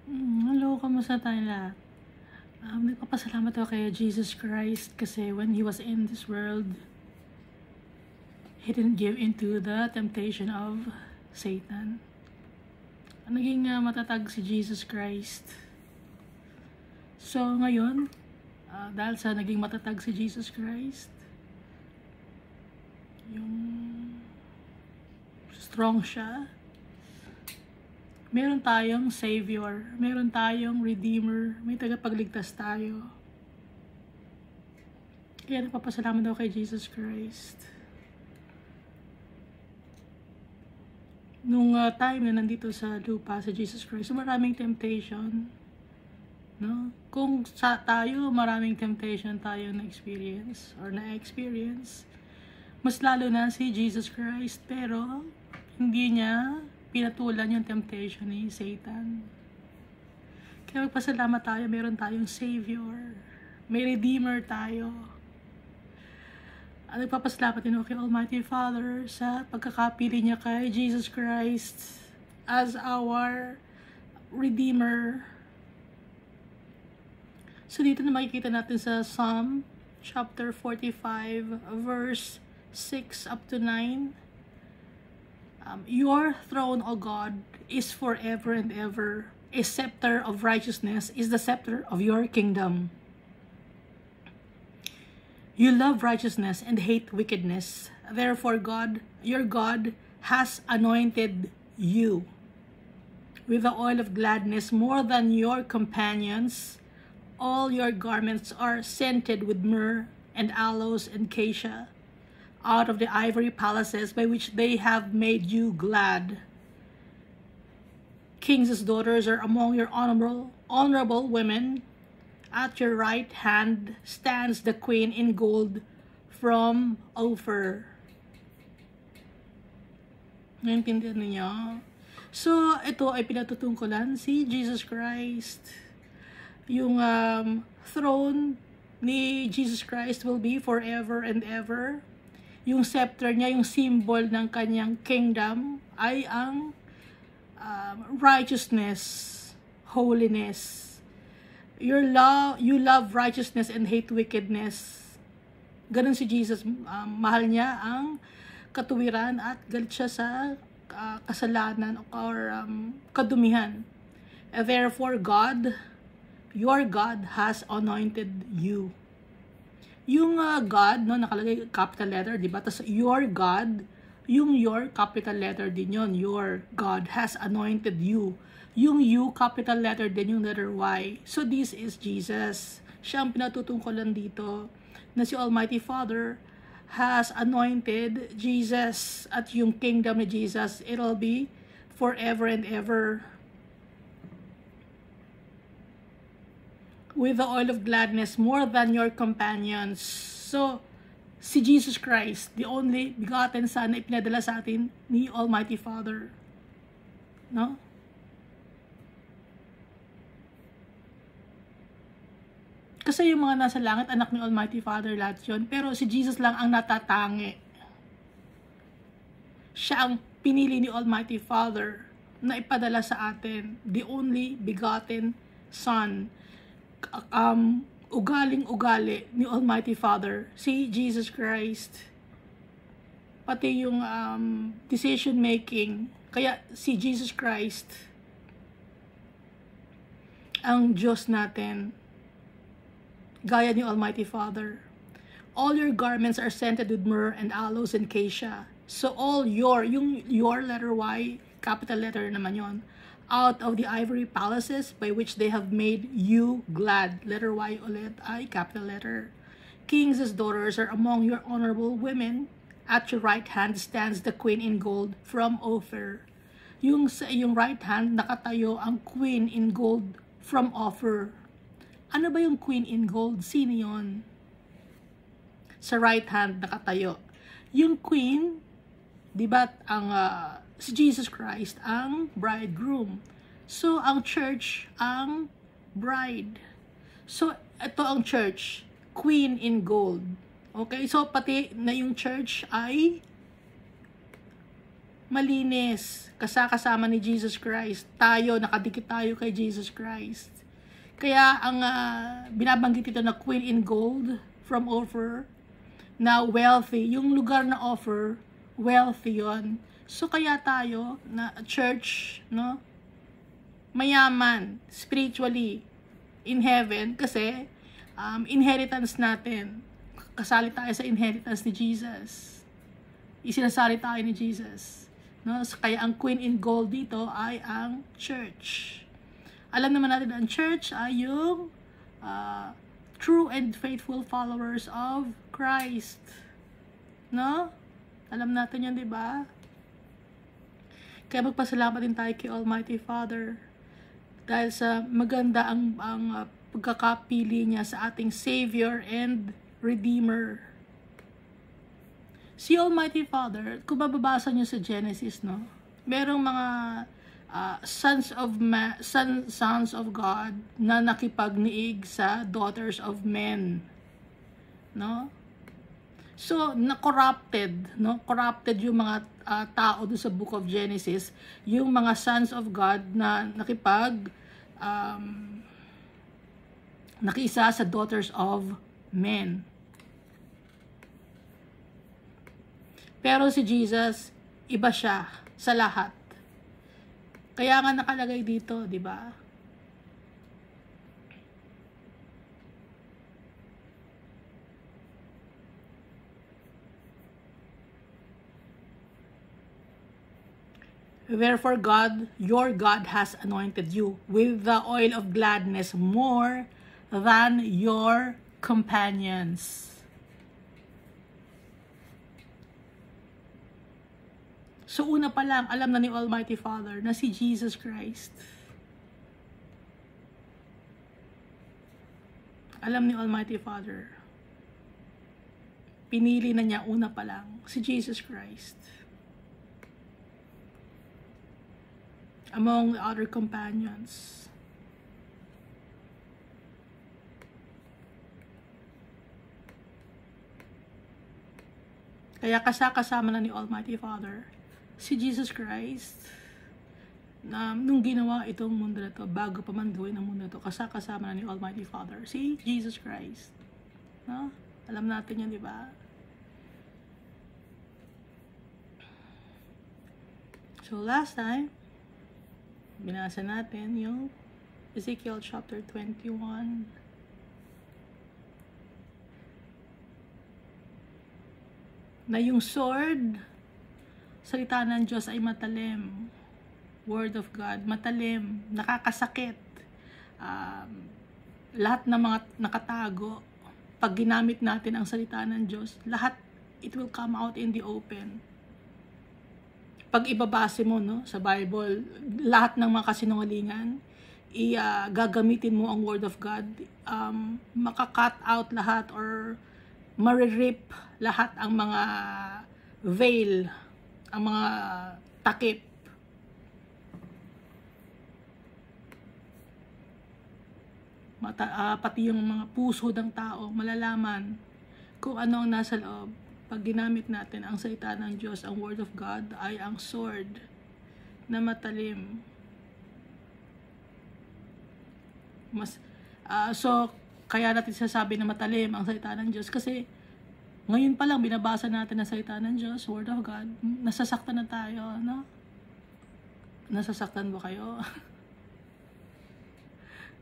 Hello, kamusta tayong lahat? Nagpapasalamat ako kay Jesus Christ kasi when He was in this world, He didn't give into the temptation of Satan. Naging matatag si Jesus Christ. So ngayon, dahil sa naging matatag si Jesus Christ, yung strong siya, meron tayong Savior, meron tayong Redeemer, may tagapagligtas tayo. Kaya nagpapasalamat ako kay Jesus Christ. Nung time na nandito sa lupa sa Jesus Christ, maraming temptation. No? Kung sa tayo, maraming temptation tayo na-experience or na-experience. Mas lalo na si Jesus Christ, pero hindi niya pinatulan yung temptation ni Satan. Kaya magpasalamat tayo, meron tayong Savior. May Redeemer tayo. At nagpapasalamat din ako kay Almighty Father sa pagkakapili niya kay Jesus Christ as our Redeemer. So dito na makikita natin sa Psalm chapter 45 verse 6 up to 9. Your throne, O God, is forever and ever. A scepter of righteousness is the scepter of your kingdom. You love righteousness and hate wickedness. Therefore, God, your God, has anointed you with the oil of gladness more than your companions. All your garments are scented with myrrh and aloes and cassia, out of the ivory palaces by which they have made you glad. Kings' daughters are among your honorable women. At your right hand stands the queen in gold from Ophir. Naintindihan niyo? So, ito ay pinatutungkulan si Jesus Christ. Yung throne ni Jesus Christ will be forever and ever. Yung scepter niya, yung symbol ng kanyang kingdom ay ang righteousness, holiness. You love righteousness and hate wickedness. Ganun si Jesus. Mahal niya ang katuwiran at galit siya sa kasalanan or kadumihan. Therefore, God, your God has anointed you. Yung God, no, nakalagay capital letter, di ba? Tapos your God, yung your capital letter din yon. Your God has anointed you. Yung you, capital letter din yung letter Y. So this is Jesus. Siya ang pinatutungkulan dito na si Almighty Father has anointed Jesus at yung kingdom ni Jesus, it'll be forever and ever. With the oil of gladness more than your companions. So, si Jesus Christ, the only begotten Son na ipinadala sa atin ni Almighty Father. No? Kasi yung mga nasa langit, anak ni Almighty Father lahat yun. Pero si Jesus lang ang natatangi. Siya ang pinili ni Almighty Father na ipadala sa atin. The only begotten Son. Ugaling-ugali ni Almighty Father, si Jesus Christ. Pati yung decision making. Kaya si Jesus Christ ang Diyos natin. Gaya ni Almighty Father. All your garments are scented with myrrh and aloes and cassia. So all your letter Y, capital letter naman yon. Out of the ivory palaces by which they have made you glad. Letter Y ulit ay capital letter. Kings' daughters are among your honorable women. At your right hand stands the queen in gold from Ophir. Yung sa iyong right hand nakatayo ang queen in gold from Ophir. Ano ba yung queen in gold? Sino yon? Sa right hand nakatayo. Yung queen, di ba ang si Jesus Christ ang bridegroom. So, ang church ang bride. So, ito ang church. Queen in gold. Okay? So, pati na yung church ay malinis, kasama ni Jesus Christ. Tayo, nakadikit tayo kay Jesus Christ. Kaya ang binabanggit ito na Queen in Gold from Ophir, na wealthy, yung lugar na Ophir, wealthy yon. So kaya tayo na church, no, mayaman spiritually in heaven kasi inheritance natin. Kasali tayo sa inheritance ni Jesus. Isinasali tayo ni Jesus. No? So, kaya ang Queen in Gold dito ay ang church. Alam naman natin ang church ay yung true and faithful followers of Christ. No? Alam natin yan, di ba? Kaya magpasalamat din tayo kay Almighty Father dahil sa maganda ang pagkakapili niya sa ating Savior and Redeemer. Si Almighty Father, kung mababasa niyo sa Genesis, no, merong mga sons of God na nakipagniig sa daughters of men, no? So, corrupted yung mga tao doon sa Book of Genesis, yung mga sons of God na nakiisa sa daughters of men. Pero si Jesus, iba siya sa lahat. Kaya nga nakalagay dito, di ba? Therefore God, your God has anointed you with the oil of gladness more than your companions. So una pa lang, alam na ni Almighty Father na si Jesus Christ. Alam ni Almighty Father. Pinili na niya una pa lang si Jesus Christ. Among the other companions. Kaya kasama na ni Almighty Father si Jesus Christ na nung ginawa itong mundo na to, bago pa man gawin ang mundo na to, kasama na ni Almighty Father si Jesus Christ. No? Alam natin yan, di ba? So last time, binasa natin yung Ezekiel chapter 21. Na yung sword, salita ng Diyos ay matalim. Word of God, matalim, nakakasakit. Lahat ng mga nakatago, pag ginamit natin ang salita ng Diyos, lahat, it will come out in the open. Pag ibabase mo, no, sa Bible, lahat ng mga kasinungalingan, gagamitin mo ang Word of God, maka-cut out lahat or maririp lahat ang mga veil, ang mga takip. Pati yung mga puso ng tao, malalaman kung ano ang nasa loob. Pag ginamit natin ang salita ng Diyos, ang Word of God, ay ang sword na matalim. So, kaya natin sasabi na matalim ang salita ng Diyos kasi ngayon pa lang binabasa natin ang salita ng Diyos, Word of God, nasasaktan na tayo, no? Nasasaktan ba kayo?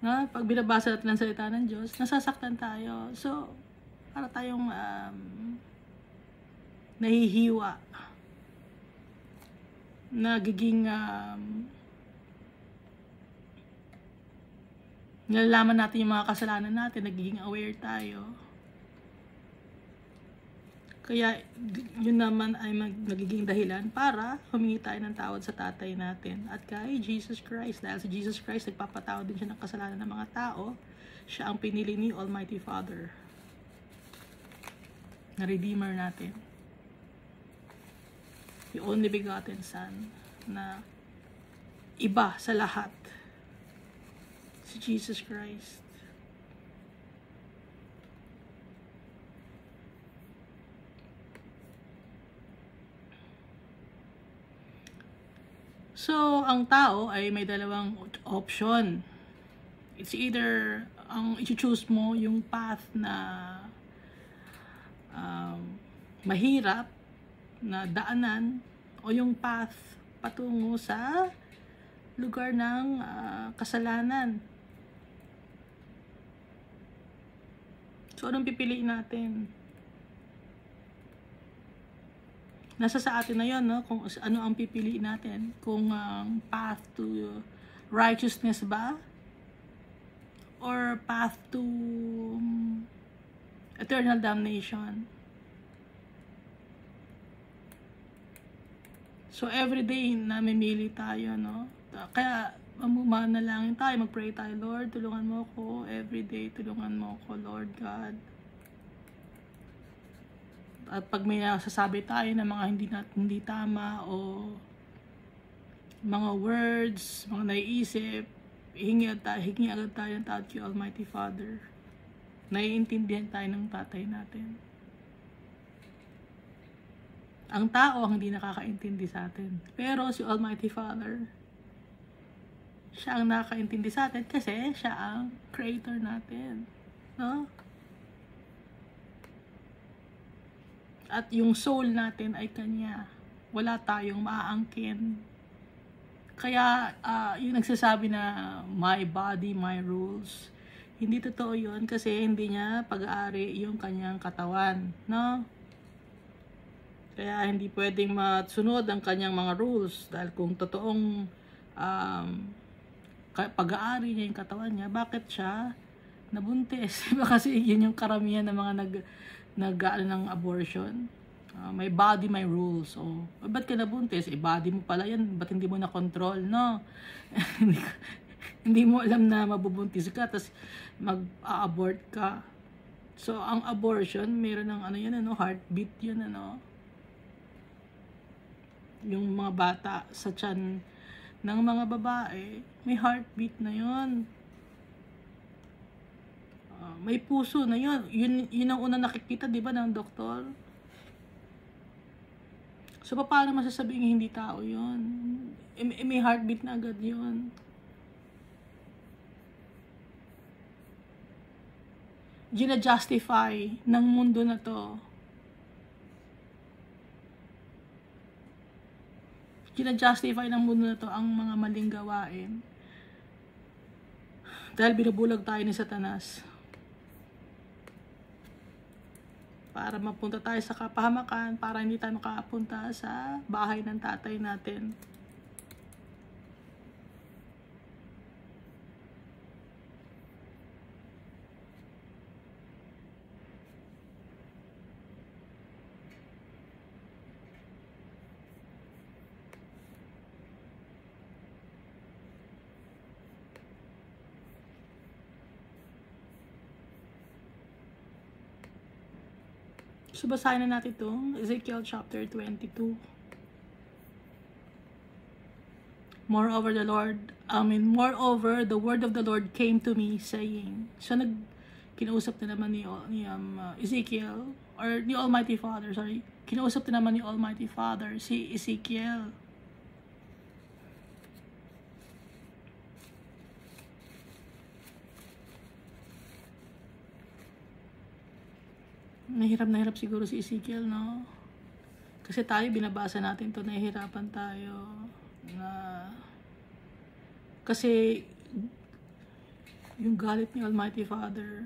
No? Pag binabasa natin ang salita ng Diyos, nasasaktan tayo. So, para tayong nahihiwa, nagiging nalalaman natin yung mga kasalanan natin, nagiging aware tayo. Kaya yun naman ay nagiging dahilan para humingi tayo ng tawad sa tatay natin at kay Jesus Christ. Dahil si Jesus Christ nagpapatawad din siya ng kasalanan ng mga tao, siya ang pinili ni Almighty Father na Redeemer natin, the only begotten Son na iba sa lahat, si Jesus Christ. So, ang tao ay may dalawang option. It's either, ang i-choose mo yung path na mahirap na daanan o yung path patungo sa lugar ng kasalanan. So, anong pipiliin natin? Nasa sa atin na yun, no? Kung ano ang pipiliin natin. Kung path to righteousness ba? Or path to eternal damnation. So, everyday namimili tayo, no? Kaya, manalangin tayo, mag-pray tayo, Lord, tulungan mo ko. Everyday, tulungan mo ko, Lord God. At pag may nasasabi tayo na mga hindi tama o mga words, mga naiisip, hingi agad tayo ng tawad kay Almighty Father. Naiintindihan tayo ng tatay natin. Ang tao ang hindi nakakaintindi sa atin. Pero si Almighty Father, siya ang nakakaintindi sa atin kasi siya ang creator natin. No? At yung soul natin ay kanya. Wala tayong maaangkin. Kaya yung nagsasabi na my body, my rules, hindi totoo yun kasi hindi niya pag-aari yung kanyang katawan. No? Kaya hindi pwedeng matsunod ang kanyang mga rules dahil kung totoong pag-aari niya yung katawan niya, bakit siya nabuntis? Kasi yun yung karamihan ng mga nag-aano ng abortion. My body, my rules. So, ba't ka nabuntis? Body mo pala yan. Ba't hindi mo na-control? No? Hindi mo alam na mabubuntis ka tapos mag-abort ka. So, ang abortion, meron ng ano yan, ano, heartbeat yun, ano. Yung mga bata sa tiyan ng mga babae, may heartbeat na yun. May puso na yun. Yun ang unang nakikita, di ba, ng doktor? So, paano masasabihin hindi tao yun? May heartbeat na agad yun. Gina-justify ng mundo na to. Gina-justify ng mundo na to ang mga maling gawain. Dahil binubulag tayo ni Satanas. Para mapunta tayo sa kapahamakan, para hindi tayo makapunta sa bahay ng tatay natin. So, basahin na natin itong Ezekiel chapter 22. Moreover, the word of the Lord came to me, saying, so kinausap na naman ni Ezekiel, or ni Almighty Father, sorry, kinausap na naman ni Almighty Father, si Ezekiel. Nahirap siguro si Ezekiel, no? Kasi tayo, binabasa natin to, nahihirapan tayo. Kasi, yung galit ni Almighty Father,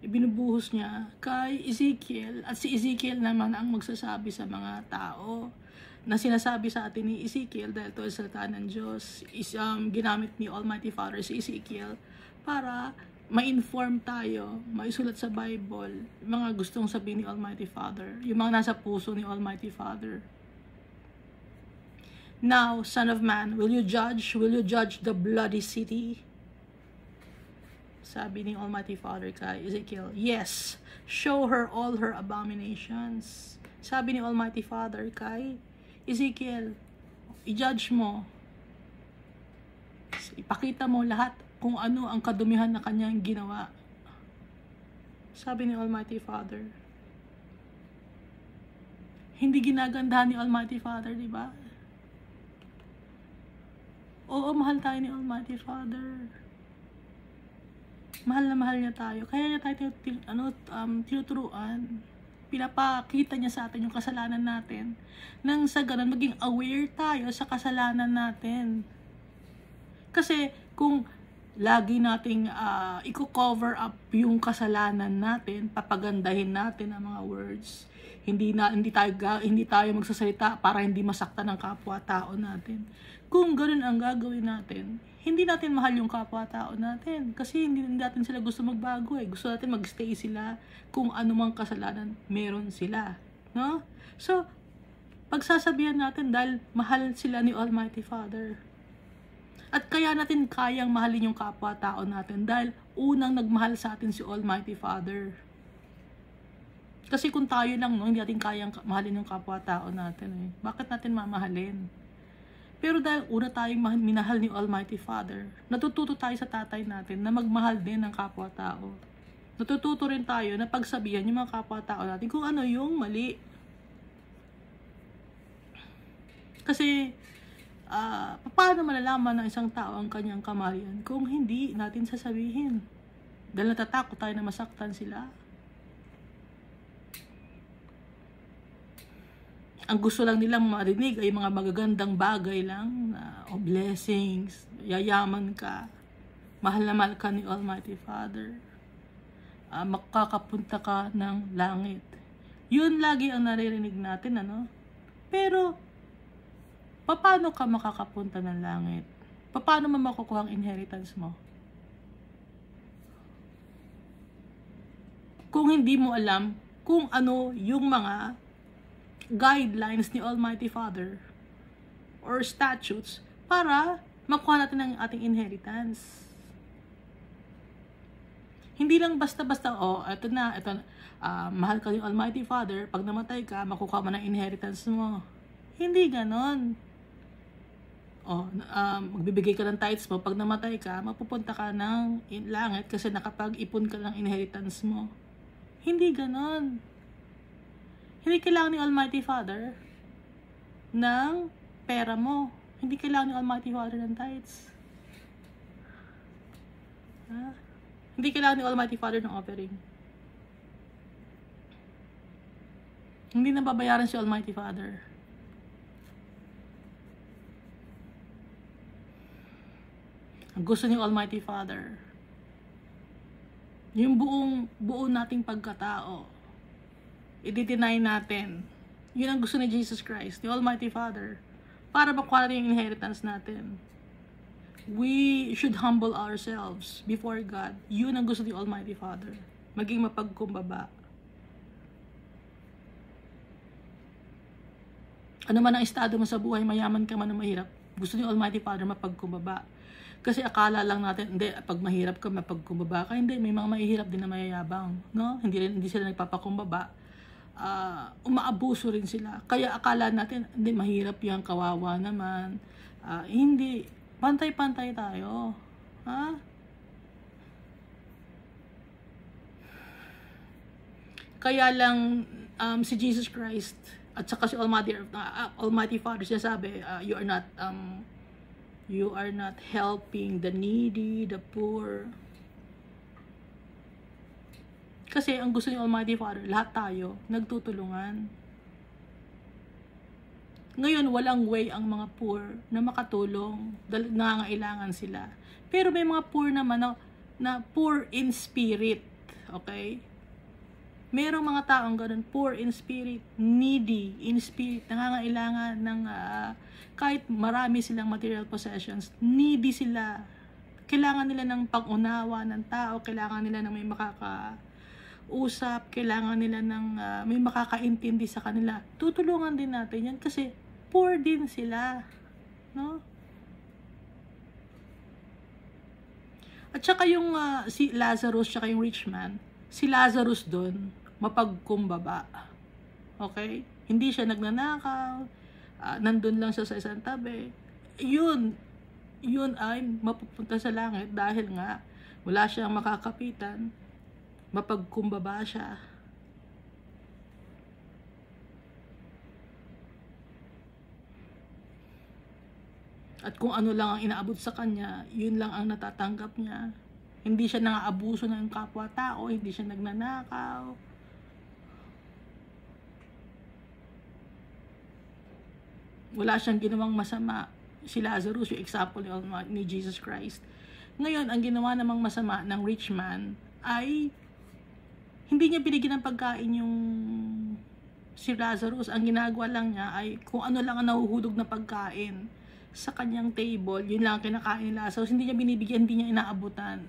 ibinubuhos niya kay Ezekiel. At si Ezekiel naman ang magsasabi sa mga tao na sinasabi sa atin ni Ezekiel, dahil ito ay salita ng Diyos, ginamit ni Almighty Father si Ezekiel para ma-inform tayo, maisulat sa Bible, yung mga gustong sabihin ni Almighty Father, yung mga nasa puso ni Almighty Father. Now, Son of Man, will you judge the bloody city? Sabi ni Almighty Father kay Ezekiel, yes, show her all her abominations. Sabi ni Almighty Father kay Ezekiel, i-judge mo, ipakita mo lahat kung ano ang kadumihan na kanyang ginawa. Sabi ni Almighty Father. Hindi ginagandahan ni Almighty Father, di ba? Oo, mahal tayo ni Almighty Father. Mahal na mahal niya tayo. Kaya niya tayo tinuturuan. Pinapakita niya sa atin yung kasalanan natin. Nang sa ganun, maging aware tayo sa kasalanan natin. Kasi kung lagi nating i-cover up yung kasalanan natin, papagandahin natin ang mga words, hindi tayo magsasalita para hindi masaktan ang kapwa-tao natin. Kung ganun ang gagawin natin, hindi natin mahal yung kapwa-tao natin kasi hindi natin sila gusto magbago eh. Gusto natin magstay sila kung anumang kasalanan meron sila, no? So, pagsasabihan natin dahil mahal sila ni Almighty Father. At kaya natin kayang mahalin yung kapwa-tao natin dahil unang nagmahal sa atin si Almighty Father. Kasi kung tayo lang, no, hindi natin kayang mahalin yung kapwa-tao natin eh. Bakit natin mamahalin? Pero dahil una tayong minahal ni Almighty Father, natututo tayo sa tatay natin na magmahal din ng kapwa-tao. Natututo rin tayo na pagsabihan yung mga kapwa-tao natin kung ano yung mali. Kasi, paano malalaman ng isang tao ang kanyang kamalian kung hindi natin sasabihin? Dahil natatakot tayo na masaktan sila. Ang gusto lang nilang marinig ay mga magagandang bagay lang, blessings, yayaman ka, mahal na mahal ka ni Almighty Father, makakapunta ka ng langit. Yun lagi ang naririnig natin, ano? Pero, paano ka makakapunta ng langit? Paano mo makukuha ang inheritance mo? Kung hindi mo alam kung ano yung mga guidelines ni Almighty Father or statutes para makuha natin ang ating inheritance. Hindi lang basta-basta, ito na, mahal ka ni Almighty Father, pag namatay ka, makukuha mo ng inheritance mo. Hindi ganon. Magbibigay ka ng tithes mo, pag namatay ka, mapupunta ka ng langit kasi nakapag-ipon ka ng inheritance mo. Hindi ganon. Hindi kailangan ni Almighty Father ng pera mo. Hindi kailangan ni Almighty Father ng tithes. Hindi kailangan ni Almighty Father ng offering. Hindi nababayaran si Almighty Father. Ang gusto ni Almighty Father, yung buo nating pagkatao, i-deny natin. Yun ang gusto ni Jesus Christ, ni Almighty Father, para makuha natin yung inheritance natin. We should humble ourselves before God. Yun ang gusto ni Almighty Father. Maging mapagkumbaba. Ano man ang estado mo sa buhay, mayaman ka man o mahirap, gusto ni Almighty Father mapagkumbaba. Kasi akala lang natin, hindi, pag mahirap ka, mapagkumbaba ka. Hindi, may mga mahihirap din na mayayabang. No? Hindi sila nagpapakumbaba. Umaabuso rin sila. Kaya akala natin, hindi, mahirap yan, kawawa naman. Hindi. Pantay-pantay tayo. Kaya lang, si Jesus Christ, at saka si Almighty Father, siya sabi, you are not helping the needy, the poor. Kasi ang gusto ni Almighty Father, lahat tayo nagtutulungan. Ngayon, walang way ang mga poor na makatulong dahil nangangailangan sila. Pero may mga poor naman na poor in spirit. Okay? Merong mga taong ganun, poor in spirit, needy in spirit, nangangailangan ng kahit marami silang material possessions, needy sila. Kailangan nila ng pag-unawa ng tao, kailangan nila ng may makakausap, kailangan nila ng may makakaintindi sa kanila. Tutulungan din natin yan kasi poor din sila, no? At saka yung si Lazarus, saka yung rich man, si Lazarus doon, mapagkumbaba. Okay? Hindi siya nagnanakaw, nandun lang siya sa isang tabi. Yun ay mapupunta sa langit dahil nga wala siyang makakapitan, mapagkumbaba siya. At kung ano lang ang inaabot sa kanya, yun lang ang natatanggap niya. Hindi siya nang-aabuso ng kapwa-tao, hindi siya nagnanakaw. Wala siyang ginawang masama. Si Lazarus, yung example ni Jesus Christ. Ngayon, ang ginawa namang masama ng rich man ay hindi niya binigyan ng pagkain yung si Lazarus. Ang ginagawa lang niya ay kung ano lang ang nahuhulog na pagkain sa kanyang table, yun lang ang kinakain ni Lazarus. Hindi niya binibigyan, hindi niya inaabutan.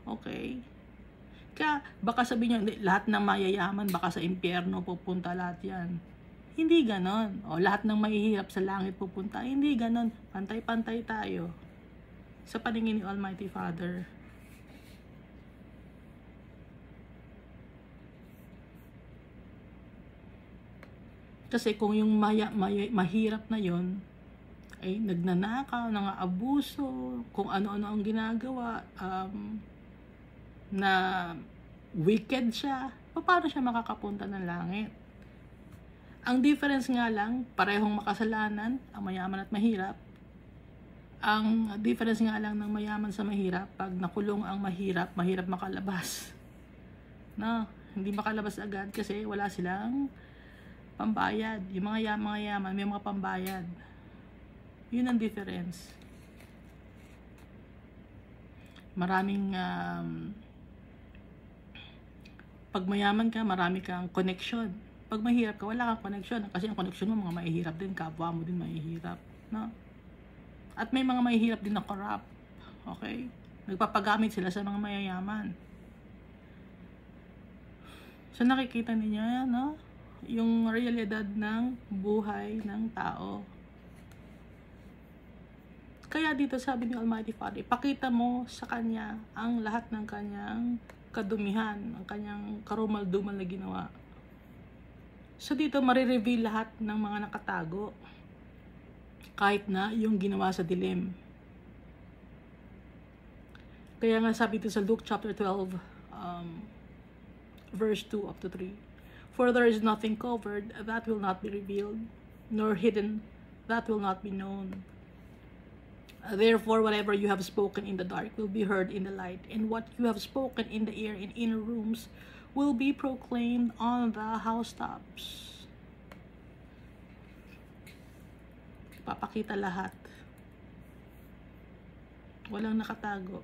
Okay? Kaya baka sabihin niyo, lahat ng mayayaman baka sa impyerno pupunta lahat yan. Hindi ganon. O lahat ng mahihirap sa langit pupunta. Hindi ganon. Pantay-pantay tayo sa paningin ni Almighty Father. Kasi kung yung mahirap na yon ay nagnanakaw, nang-aabuso, kung ano-ano ang ginagawa, na wicked siya, paano siya makakapunta ng langit? Ang difference nga lang, parehong makasalanan, ang mayaman at mahirap. Ang difference nga lang ng mayaman sa mahirap, pag nakulong ang mahirap makalabas. No, hindi makalabas agad kasi wala silang pambayad. Yung mga yaman may mga pambayad. Yun ang difference. Maraming pag mayaman ka, marami kang connection. Pag mahirap ka, wala kang connection. Kasi ang connection mo, mga mahihirap din. Kapwa mo din mahihirap. No? At may mga mahihirap din na corrupt. Okay? Nagpapagamit sila sa mga mayayaman. So nakikita niyo, no? Yung realidad ng buhay ng tao. Kaya dito sabi ni Almighty Father, ipakita mo sa Kanya ang lahat ng Kanyang kadumihan, ang Kanyang karumal-dumal na ginawa. So dito marireveal lahat ng mga nakatago, kahit na yung ginawa sa dilim. Kaya nga sabi dito sa Luke chapter 12, verse 2 up to 3. For there is nothing covered that will not be revealed, nor hidden that will not be known. Therefore, whatever you have spoken in the dark will be heard in the light, and what you have spoken in the air in inner rooms will be proclaimed on the housetops. Papakita lahat. Walang nakatago.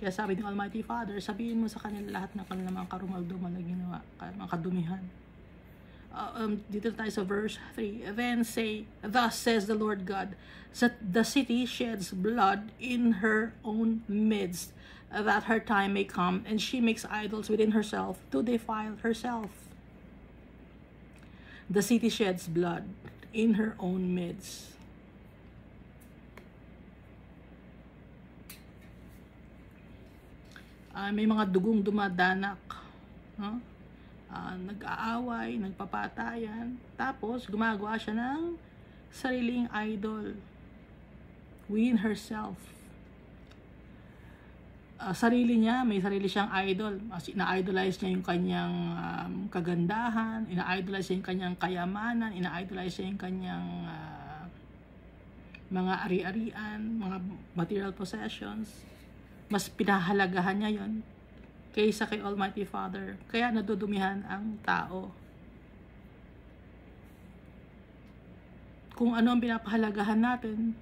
Kaya sabi ng Almighty Father, sabihin mo sa kanila lahat ng kanilang mga karumal-dumal na ginawa, mga kadumihan. Dito tayo sa verse 3. Then say, thus says the Lord God, that the city sheds blood in her own midst, that her time may come, and she makes idols within herself to defile herself. The city sheds blood in her own midst. May mga dugong dumadanak, no? Nag-aaway, nagpapatayan, tapos gumagawa siya ng sariling idol within herself. Sarili niya, may sarili siyang idol. Ina-idolize niya yung kanyang kagandahan, ina-idolize niya yung kanyang kayamanan, ina-idolize niya yung kanyang mga ari-arian, mga material possessions. Mas pinahalagahan niya yon kaysa kay Almighty Father. Kaya nadudumihan ang tao. Kung ano ang pinapahalagahan natin,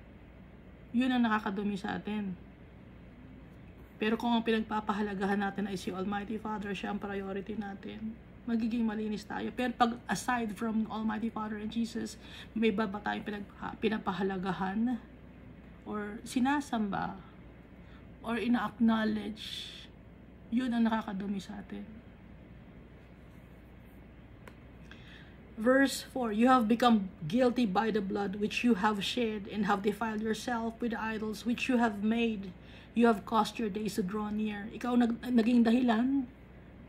yun ang nakakadumi sa atin. Pero kung ang pinagpapahalagahan natin ay si Almighty Father, siya ang priority natin, magiging malinis tayo. Pero pag aside from Almighty Father and Jesus, may iba ba tayong pinapahalagahan or sinasamba or ina-acknowledge, yun ang nakakadumi sa atin. Verse 4, you have become guilty by the blood which you have shed, and have defiled yourself with the idols which you have made. You have caused your days to draw near. Ikaw naging dahilan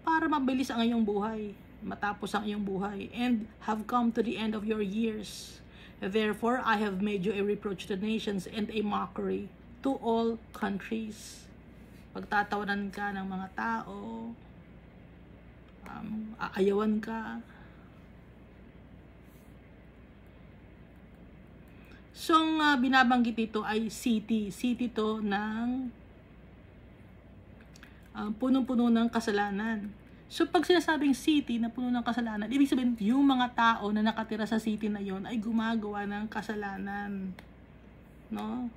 para mabilis ang iyong buhay, matapos ang iyong buhay, and have come to the end of your years. Therefore, I have made you a reproach to nations and a mockery to all countries. Pagtatawanan ka ng mga tao, aayawan ka. So, ang binabanggit dito ay city. City to ng punong-puno ng kasalanan. So, pag sinasabing city na puno ng kasalanan, ibig sabihin, yung mga tao na nakatira sa city na yon ay gumagawa ng kasalanan. No?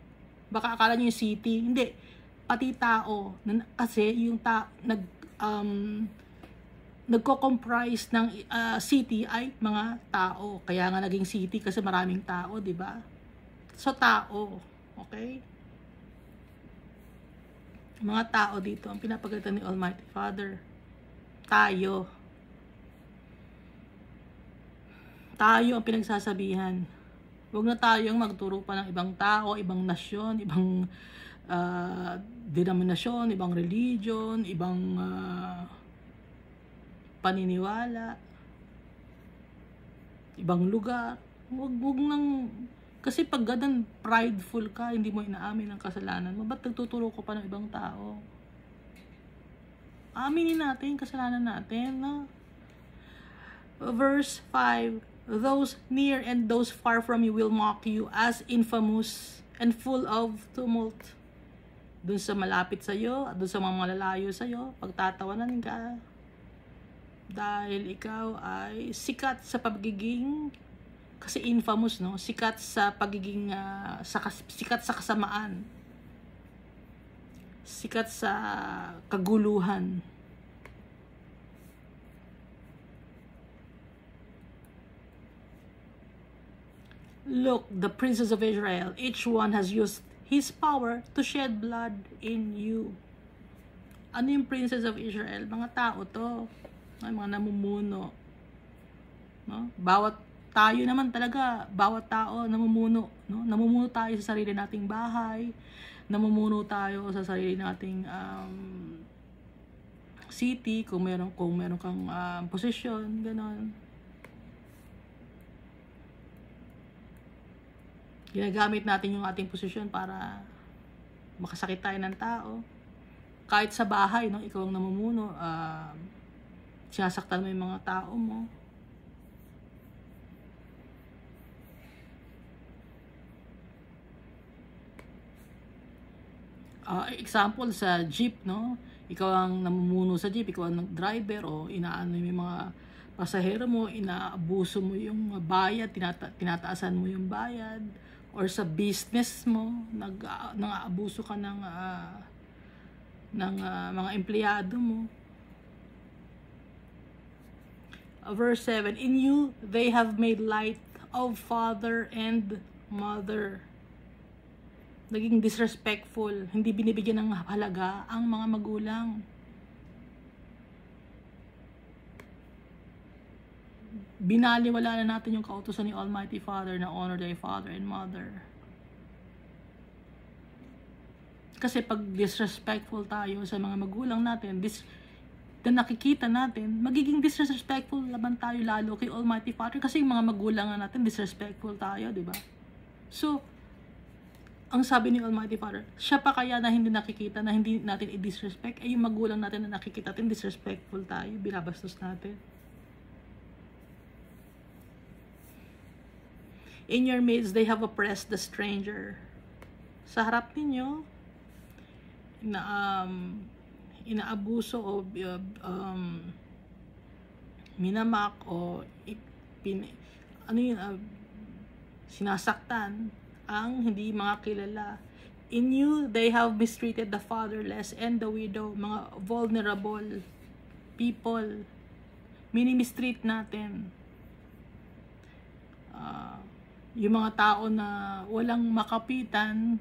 Baka akala nyo yung city. Hindi. Pati tao. Kasi yung nagko-comprise ng city ay mga tao. Kaya nga naging city kasi maraming tao, di ba? So, tao. Okay? Mga tao dito ang pinapagalitan ni Almighty Father. Tayo ang pinagsasabihan. Huwag na tayong magturo pa ng ibang tao, ibang nasyon, ibang denominasyon, ibang religion, ibang paniniwala, ibang lugar. Huwag nang, kasi pag gadan prideful ka, hindi mo inaamin ang kasalanan mo, ba't nagtuturo ko pa ng ibang tao? Aminin natin kasalanan natin, no? Verse 5, those near and those far from you will mock you as infamous and full of tumult. Dun sa malapit sa'yo, dun sa mga malalayo sa'yo, pagtatawanan ka. Dahil ikaw ay sikat sa pagiging, kasi infamous, no? Sikat sa pagiging, sikat sa kasamaan. Sikat sa kaguluhan. Look, the princes of Israel, each one has used his power to shed blood in you. Ano yung princes of Israel? Mga tao to. Ay, mga namumuno. No? Tayo naman talaga, bawat tao namumuno. No? Namumuno tayo sa sarili nating bahay. Namumuno tayo sa sarili nating city, kung meron kang posisyon, gano'n. Ginagamit natin yung ating posisyon para makasakit tayo ng tao. Kahit sa bahay, no, ikaw ang namumuno, sinasaktan mo yung mga tao mo. Example sa jeep, no? Ikaw ang namumuno sa jeep, ikaw ang driver, o inaano yung mga pasahero mo, inaabuso mo yung bayad, tinataasan mo yung bayad, or sa business mo, nang-aabuso ka ng mga empleyado mo. Verse 7, in you they have made light of father and mother. Naging disrespectful, hindi binibigyan ng halaga ang mga magulang. Binaliwala na natin yung kautusan ni Almighty Father na honor thy father and mother. Kasi pag disrespectful tayo sa mga magulang natin, na nakikita natin, magiging disrespectful naman tayo lalo kay Almighty Father, kasi yung mga magulang natin disrespectful tayo, di ba? So, ang sabi ni Almighty Father, siya pa kaya na hindi nakikita, na hindi natin i-disrespect, ay yung magulang natin na nakikita natin, disrespectful tayo, binabastos natin. In your midst, they have oppressed the stranger. Sa harap ninyo, inaabuso o minamak o sinasaktan ang hindi mga kilala. In you, they have mistreated the fatherless and the widow, mga vulnerable people. Minimistreat natin. Yung mga tao na walang makapitan,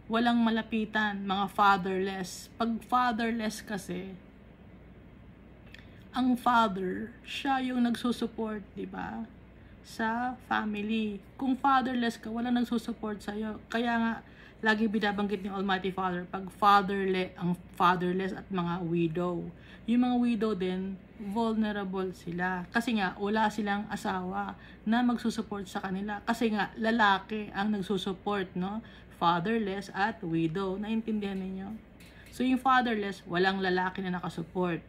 walang malapitan, mga fatherless. Pag fatherless kasi, ang father, siya yung nagsusupport, di ba? Sa family. Kung fatherless ka, walang nagsusupport sa'yo. Kaya nga, lagi binabanggit ni Almighty Father, pag ang fatherless at mga widow. Yung mga widow din, vulnerable sila. Kasi nga, wala silang asawa na magsusupport sa kanila. Kasi nga, lalaki ang nagsusupport, no? Fatherless at widow. Naintindihan ninyo? So, yung fatherless, walang lalaki na nakasupport,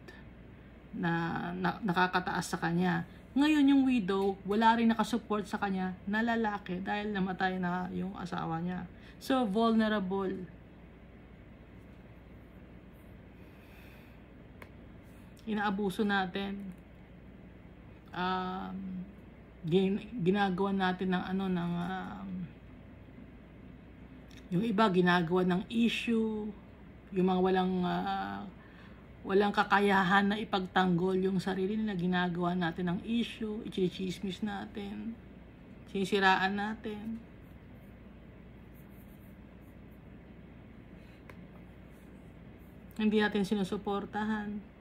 na nakakataas sa kanya. Ngayon yung widow, wala rin nakasupport sa kanya na lalaki dahil namatay na yung asawa niya. So, vulnerable. Inaabuso natin. Ginagawa natin ng yung iba ginagawa ng issue, yung mga walang kakayahan na ipagtanggol yung sarili nila, ginagawa natin ng issue, ichichismis natin, sinisiraan natin. Hindi natin sinusuportahan.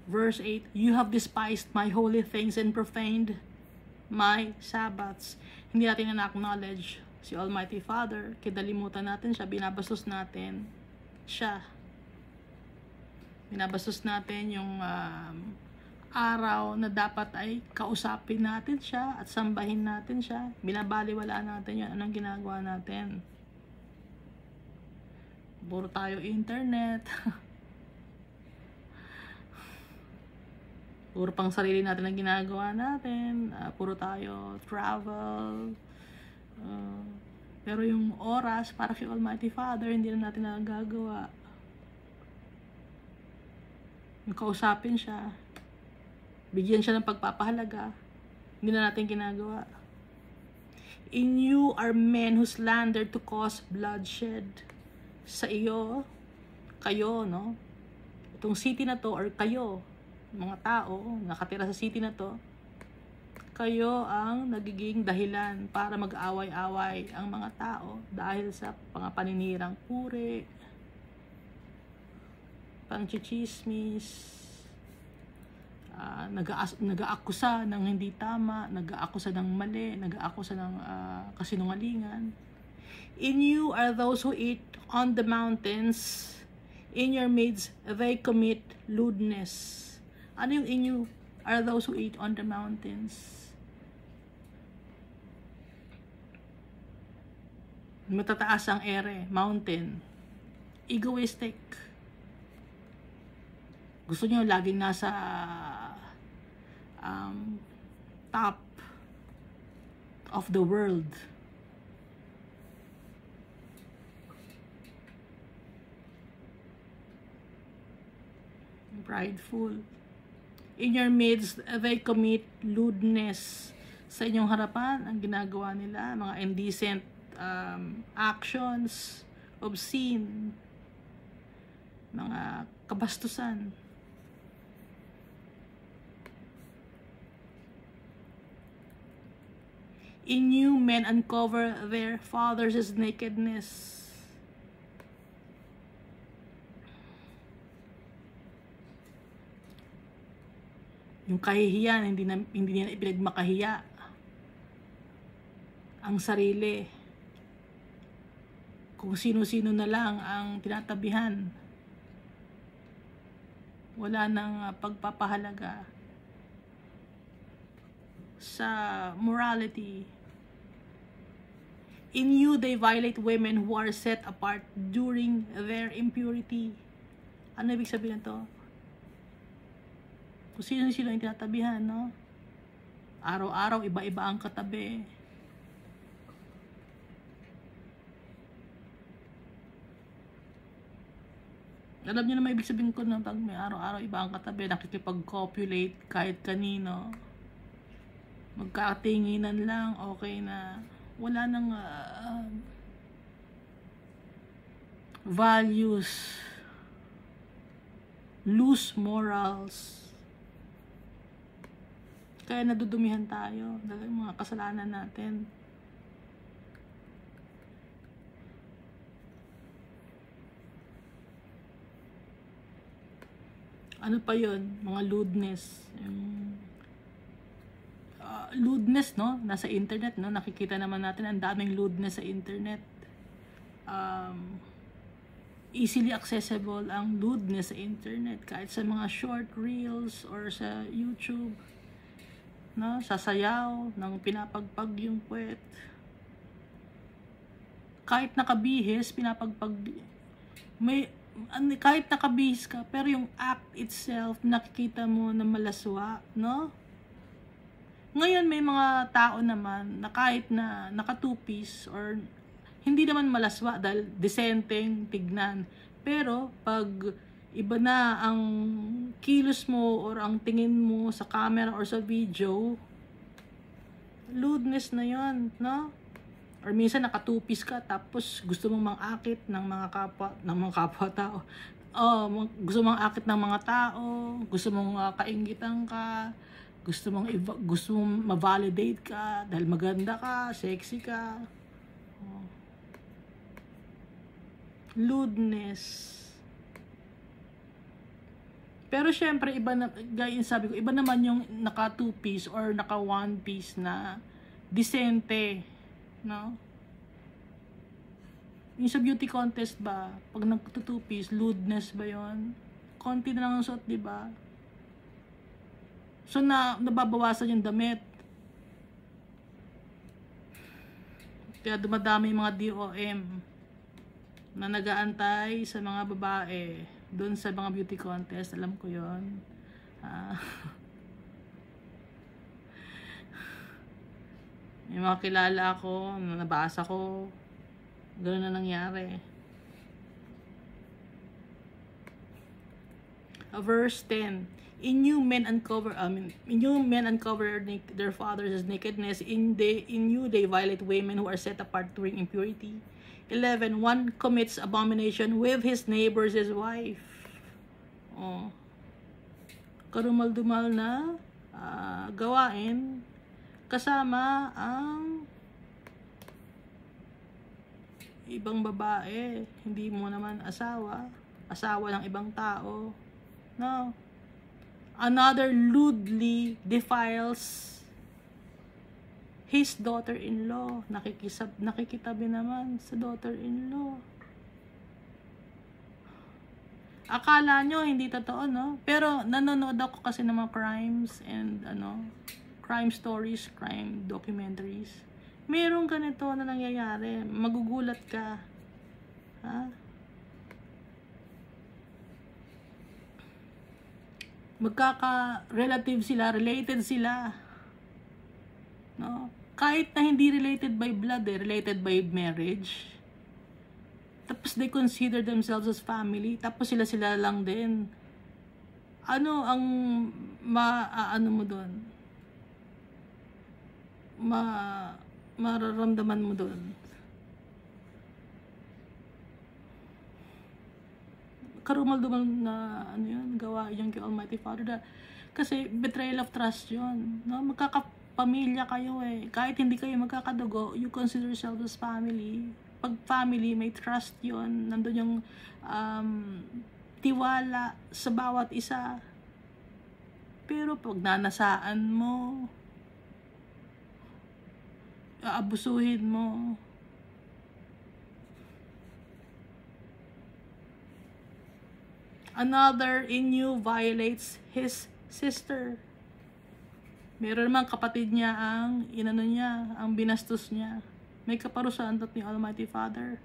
Verse 8, you have despised my holy things and profaned my Sabbaths. Hindi natin na-acknowledge si Almighty Father. Kinalimutan natin siya, binabastos natin siya. Binabastos natin yung araw na dapat ay kausapin natin siya at sambahin natin siya. Binabaliwala natin yun. Anong ginagawa natin? Puro tayo internet. Puro pang sarili natin ang ginagawa natin. Puro tayo travel. Pero yung oras para kay Almighty Father, hindi na natin nagagawa. Yung kausapin siya, bigyan siya ng pagpapahalaga, hindi na natin ginagawa. In you are men who slander to cause bloodshed. Sa iyo, kayo, no? Itong city na to, or kayo, mga tao nakatira sa city na to, kayo ang nagiging dahilan para mag-away-away ang mga tao dahil sa mga paninirang puri, pangchichismis, nag-aakusa ng hindi tama, nag-aakusa ng mali, nag-aakusa ng kasinungalingan. In you are those who eat on the mountains, in your midst they commit lewdness. Ano yung in you are those who eat on the mountains? Matataas ang ere, mountain. Egoistic. Gusto nyo laging nasa top of the world. Prideful. In your midst, they commit lewdness. Sa inyong harapan, ang ginagawa nila, mga indecent actions, obscene, mga kabastusan. In you, men uncover their fathers' nakedness. Yung kahihiyan, hindi nila ipinagmakahiya ang sarili. Kung sino-sino na lang ang tinatabihan. Wala nang pagpapahalaga sa morality. In you, they violate women who are set apart during their impurity. Ano ibig sabihin to? Kung sino-sino yung tinatabihan, no? Araw-araw, iba-iba ang katabi. Alam niyo na may ibig sabihin ko na pag may araw-araw, iba ang katabi, nakikipag-copulate kahit kanino. Magkatinginan lang, okay na. Wala nang values. Loose morals. Kaya nadudumihan tayo dahil mga kasalanan natin. Ano pa yun? Mga lewdness. Lewdness, no? Nasa internet, no? Nakikita naman natin ang daming lewdness sa internet. Easily accessible ang lewdness sa internet. Kahit sa mga short reels or sa YouTube. No? Sasayaw ng pinapagpag yung puwet. kahit nakabihis, kahit nakabihis ka, pero yung act itself, nakikita mo na malaswa, no? Ngayon, may mga tao naman na kahit na naka-two-piece or hindi naman malaswa dahil decenteng tignan. Pero, pag iba na ang kilos mo or ang tingin mo sa camera or sa video, lewdness na yon, no? Or minsan naka-two-piece ka tapos gusto mong mang-akit ng mga kapwa tao. Gusto mong akit ng mga tao, gusto mong kainggitan ka, gusto mong ma-validate ka dahil maganda ka, sexy ka. Lewdness. Pero syempre iba na, gaya sabi ko, iba naman yung naka two-piece or naka one-piece na decente, no? Yung sa beauty contest ba, pag nagtutu-piece, lewdness ba yon? Konti na lang ang suot, di ba? So nababawasan yung damit. Kaya dumadami yung mga DOM na nag-aantay sa mga babae doon sa mga beauty contest. Alam ko yon. May mga kilala ako, nabasa ko, gano'n na nangyari. Verse 10. In you men uncover their fathers' nakedness. In you they violate women who are set apart during impurity. 11. One commits abomination with his neighbor's wife. Karumal-dumal na gawain kasama ang ibang babae. Hindi mo naman asawa ng ibang tao, no? Another lewdly defiles his daughter-in-law. Nakikitabi naman sa daughter-in-law. Akala nyo hindi totoo, no? Pero nanonood ako kasi ng mga crimes and crime stories, crime documentaries. Merong ganito na nangyayari. Magugulat ka. Ha? Magkaka-relative sila, related sila. No? Kahit na hindi related by blood, related by marriage. Tapos they consider themselves as family. Tapos sila lang din. Ano ang mo doon? Mararamdaman mo doon? Karumal-dumal na gawa yung kay Almighty Father. Kasi betrayal of trust yun. No? Magkakapamilya kayo eh. Kahit hindi kayo magkakadugo, you consider yourselves as family. Pag family, may trust yun. Nandun yung tiwala sa bawat isa. Pero pag nanasaan mo, aabusuhin mo, another in you violates his sister. Meron naman kapatid niya ang binastos niya. May kaparusahan ni Almighty Father.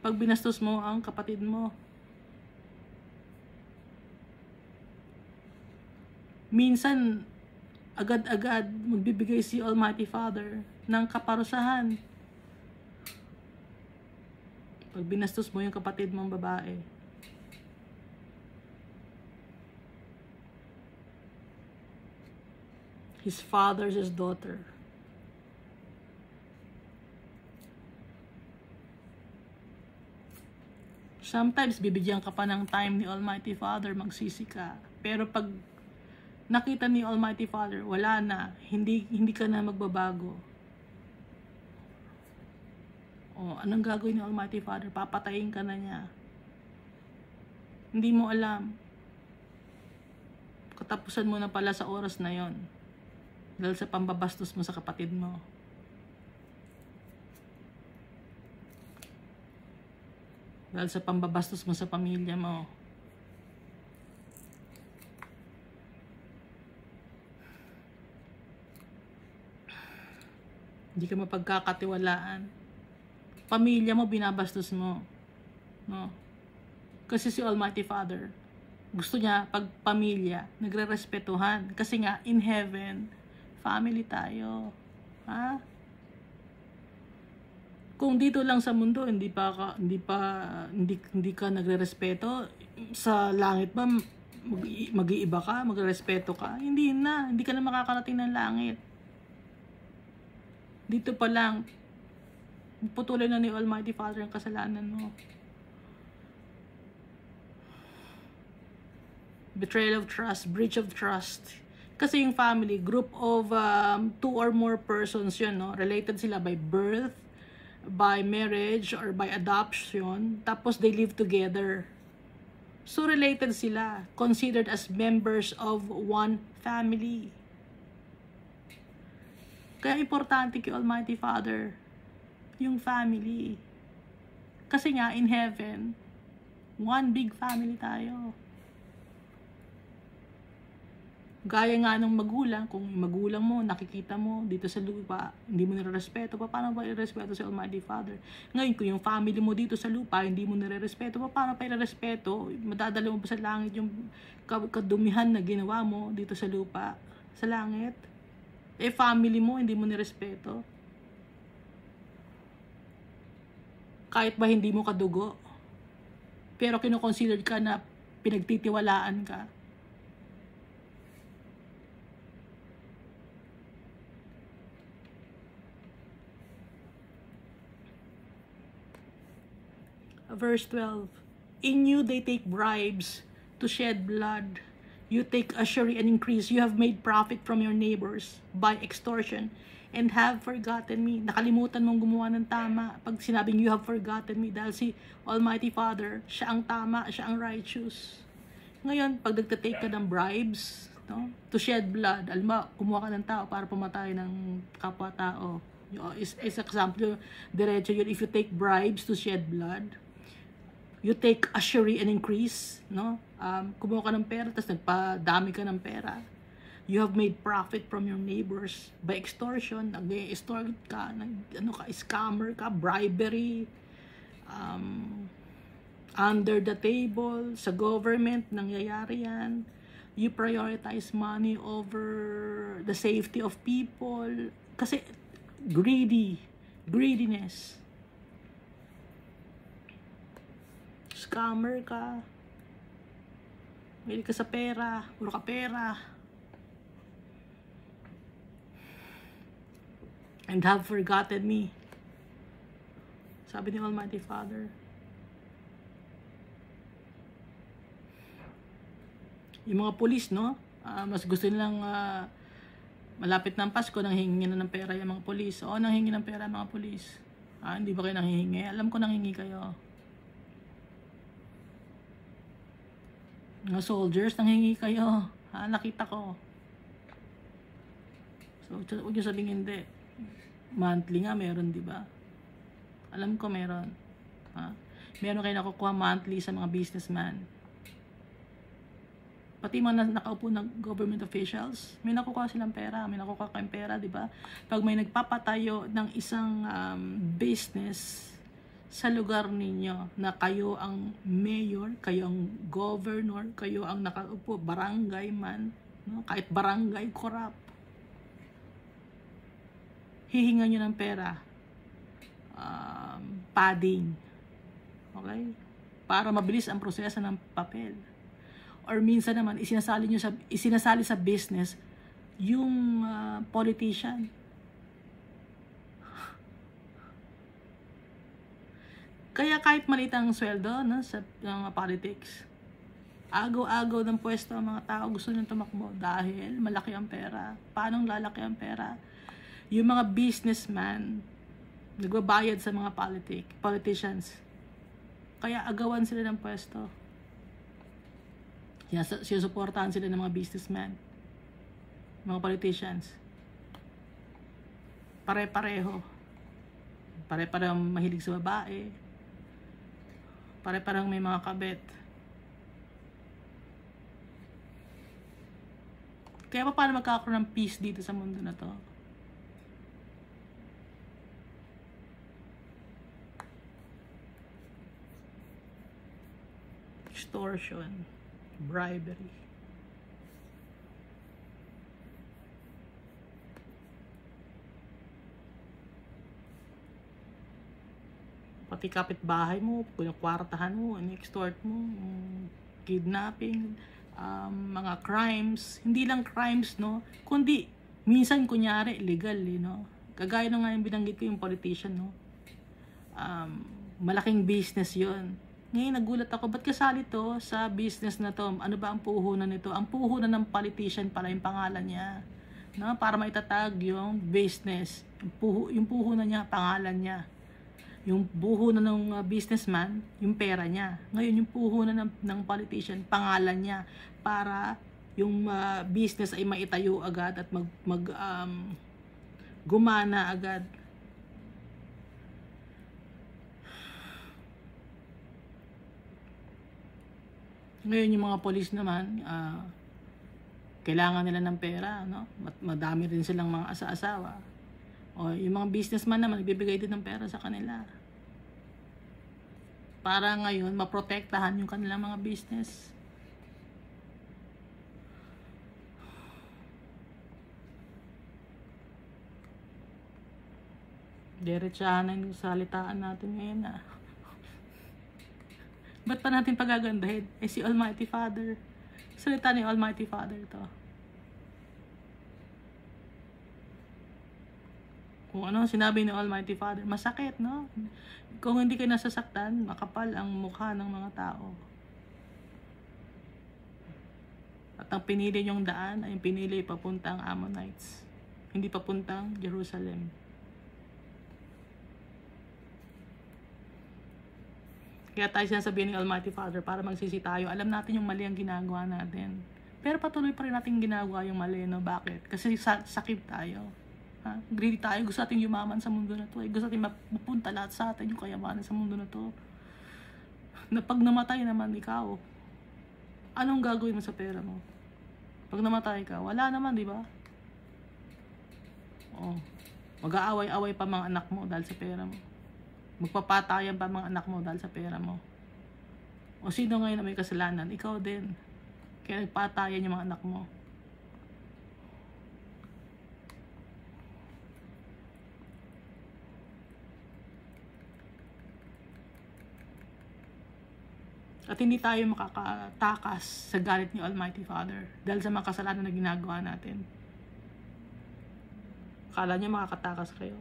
Pag binastos mo ang kapatid mo. Minsan, agad-agad magbibigay si Almighty Father ng kaparusahan. Pag binastos mo yung kapatid mong babae. His father's daughter. Sometimes, bibigyan ka pa ng time ni Almighty Father, magsisi ka. Pero pag nakita ni Almighty Father, wala na. Hindi ka na magbabago. Anong gagawin ni Almighty Father? Papatayin ka na niya. Hindi mo alam. Katapusan mo na pala sa oras na yon. Dahil sa pambabastos mo sa kapatid mo. Dahil sa pambabastos mo sa pamilya mo. Hindi ka mapagkakatiwalaan. pamilya mo binabastos mo, no? Kasi si Almighty Father, gusto niya pag pamilya nagrerespetuhan, kasi nga in heaven family tayo, ha? Kung dito lang sa mundo hindi ka nagrerespeto, sa langit ba mag-iiba ka, magrerespeto ka? Hindi ka na makakarating ng langit. Dito pa lang putulin na ni Almighty Father ang kasalanan mo. Betrayal of trust, breach of trust. Kasi yung family, group of 2 or more persons yun, no? Related sila by birth, by marriage, or by adoption. Tapos they live together. So related sila, considered as members of one family. Kaya importante kay Almighty Father yung family. Kasi nga in heaven, one big family tayo. Gaya nga ng magulang, kung magulang mo, nakikita mo dito sa lupa, hindi mo nire-respeto, paano ba i-respeto si Almighty Father? Ngayon, kung yung family mo dito sa lupa, hindi mo nire-respeto, paano pa i-respeto? Madadala mo ba sa langit yung kadumihan na ginawa mo dito sa lupa, sa langit? Family mo, hindi mo nire-respeto. Kahit ba hindi mo kadugo, pero kino-considered ka na pinagtitiwalaan ka. Verse 12, in you they take bribes to shed blood. You take usury and increase. You have made profit from your neighbors by extortion and have forgotten me. Nakalimutan mong gumawa ng tama. Pag sinabing you have forgotten me, dahil si Almighty Father, siya ang tama, siya ang righteous. Ngayon, pag nagtatake ka ng bribes, no, to shed blood, alam mo, kumuha ka ng tao para pumatay ng kapwa-tao. Is example, diretso yun, if you take bribes to shed blood, you take usury and increase, no? Kumuha ka ng pera, tapos nagpadami ka ng pera. You have made profit from your neighbors by extortion. Nag-extort ka, scammer ka, bribery, under the table, sa government, nangyayari yan. You prioritize money over the safety of people. Kasi greediness. Scammer ka. Mahilig ka sa pera. Puro ka pera. And have forgotten me. Sabi ni Almighty Father. Yung mga pulis, no? Mas gusto nilang malapit ng Pasko, nanghihingi na ng pera yung mga pulis. Oo, nanghihingi ng pera yung mga pulis. Hindi ba kayo nanghihingi? Alam ko nanghihingi kayo. Mga soldiers, nanghingi kayo. Nakita ko. So, huwag nyo sabing hindi. Monthly nga meron, di ba? Alam ko meron. Meron kayo nakukuha monthly sa mga businessman. Pati mga nakaupo ng government officials, may nakukuha silang pera. May nakukuha kayong pera, di ba? Pag may nagpapatayo ng isang business sa lugar ninyo na kayo ang mayor, kayo ang governor, kayo ang nakaupo, barangay man, no? Kahit barangay corrupt, hihingan nyo ng pera, padding, okay, para mabilis ang proseso ng papel. Or minsan naman isinasali sa business yung politician. Kaya kahit maliit ang sweldo, no, sa mga politics, agaw-agaw ng pwesto ang mga tao, gusto nyo tumakbo dahil malaki ang pera. Paano lalaki ang pera? Yung mga businessman, nagbabayad sa mga politicians. Kaya agawan sila ng pwesto. Sinusuportahan sila ng mga businessman, mga politicians. Pare-pareho. Pare-parehong mahilig sa babae. Pare-parehong may mga kabet. Kaya paano magkakaroon ng peace dito sa mundo na to? extortion, bribery. Pati kapitbahay mo, pinakwartahan mo, in-extort mo, kidnapping, mga crimes, hindi lang crimes, no, kundi minsan kunyari legal, no, kagaya na nga yung binanggit ko yung politician, no, malaking business yon. Ngayon nagulat ako, ba't kasali to sa business na to? Ano ba ang puhunan nito? Ang puhunan ng politician pala yung pangalan niya, no, para maitatag yung business, yung puhunan niya, pangalan niya. Yung puhunan ng businessman, yung pera niya. Ngayon, yung puhunan ng politician, pangalan niya, para yung business ay maitayo agad at gumana agad. Ngayon, yung mga polis naman, kailangan nila ng pera, no? Madami rin silang mga asa-asawa. O yung mga businessman naman, nagbibigay din ng pera sa kanila. Para ngayon, maprotektahan yung kanilang mga business. Diretsahan na yung salitaan natin ngayon, Ba't pa natin pagagandahin? Si Almighty Father. Salita ni Almighty Father to. Kung ano sinabi ni Almighty Father, masakit, no? Kung hindi ka nasasaktan, makapal ang mukha ng mga tao. At ang pinili niyong daan ay pinili papuntang Ammonites, hindi papuntang Jerusalem. Kaya tayo sinasabihin ni Almighty Father, para magsisi tayo, alam natin yung mali ang ginagawa natin. Pero patuloy pa rin natin ginagawa yung mali, no? Bakit? Kasi sakit tayo. Greedy tayo, gusto natin yumaman sa mundo na to, gusto natin mapunta lahat sa atin yung kayamanan sa mundo na to. Na pag namatay naman ikaw, anong gagawin mo sa pera mo? Pag namatay ka, wala naman, di ba? Mag-aaway-away pa mga anak mo dahil sa pera mo. Magpapatayan pa mga anak mo dahil sa pera mo. O sino ngayon na may kasalanan? Ikaw din. Kaya nagpatayan yung mga anak mo. At hindi tayo makakatakas sa galit ni Almighty Father dahil sa mga kasalanan na ginagawa natin. Akala niyo makakatakas kayo?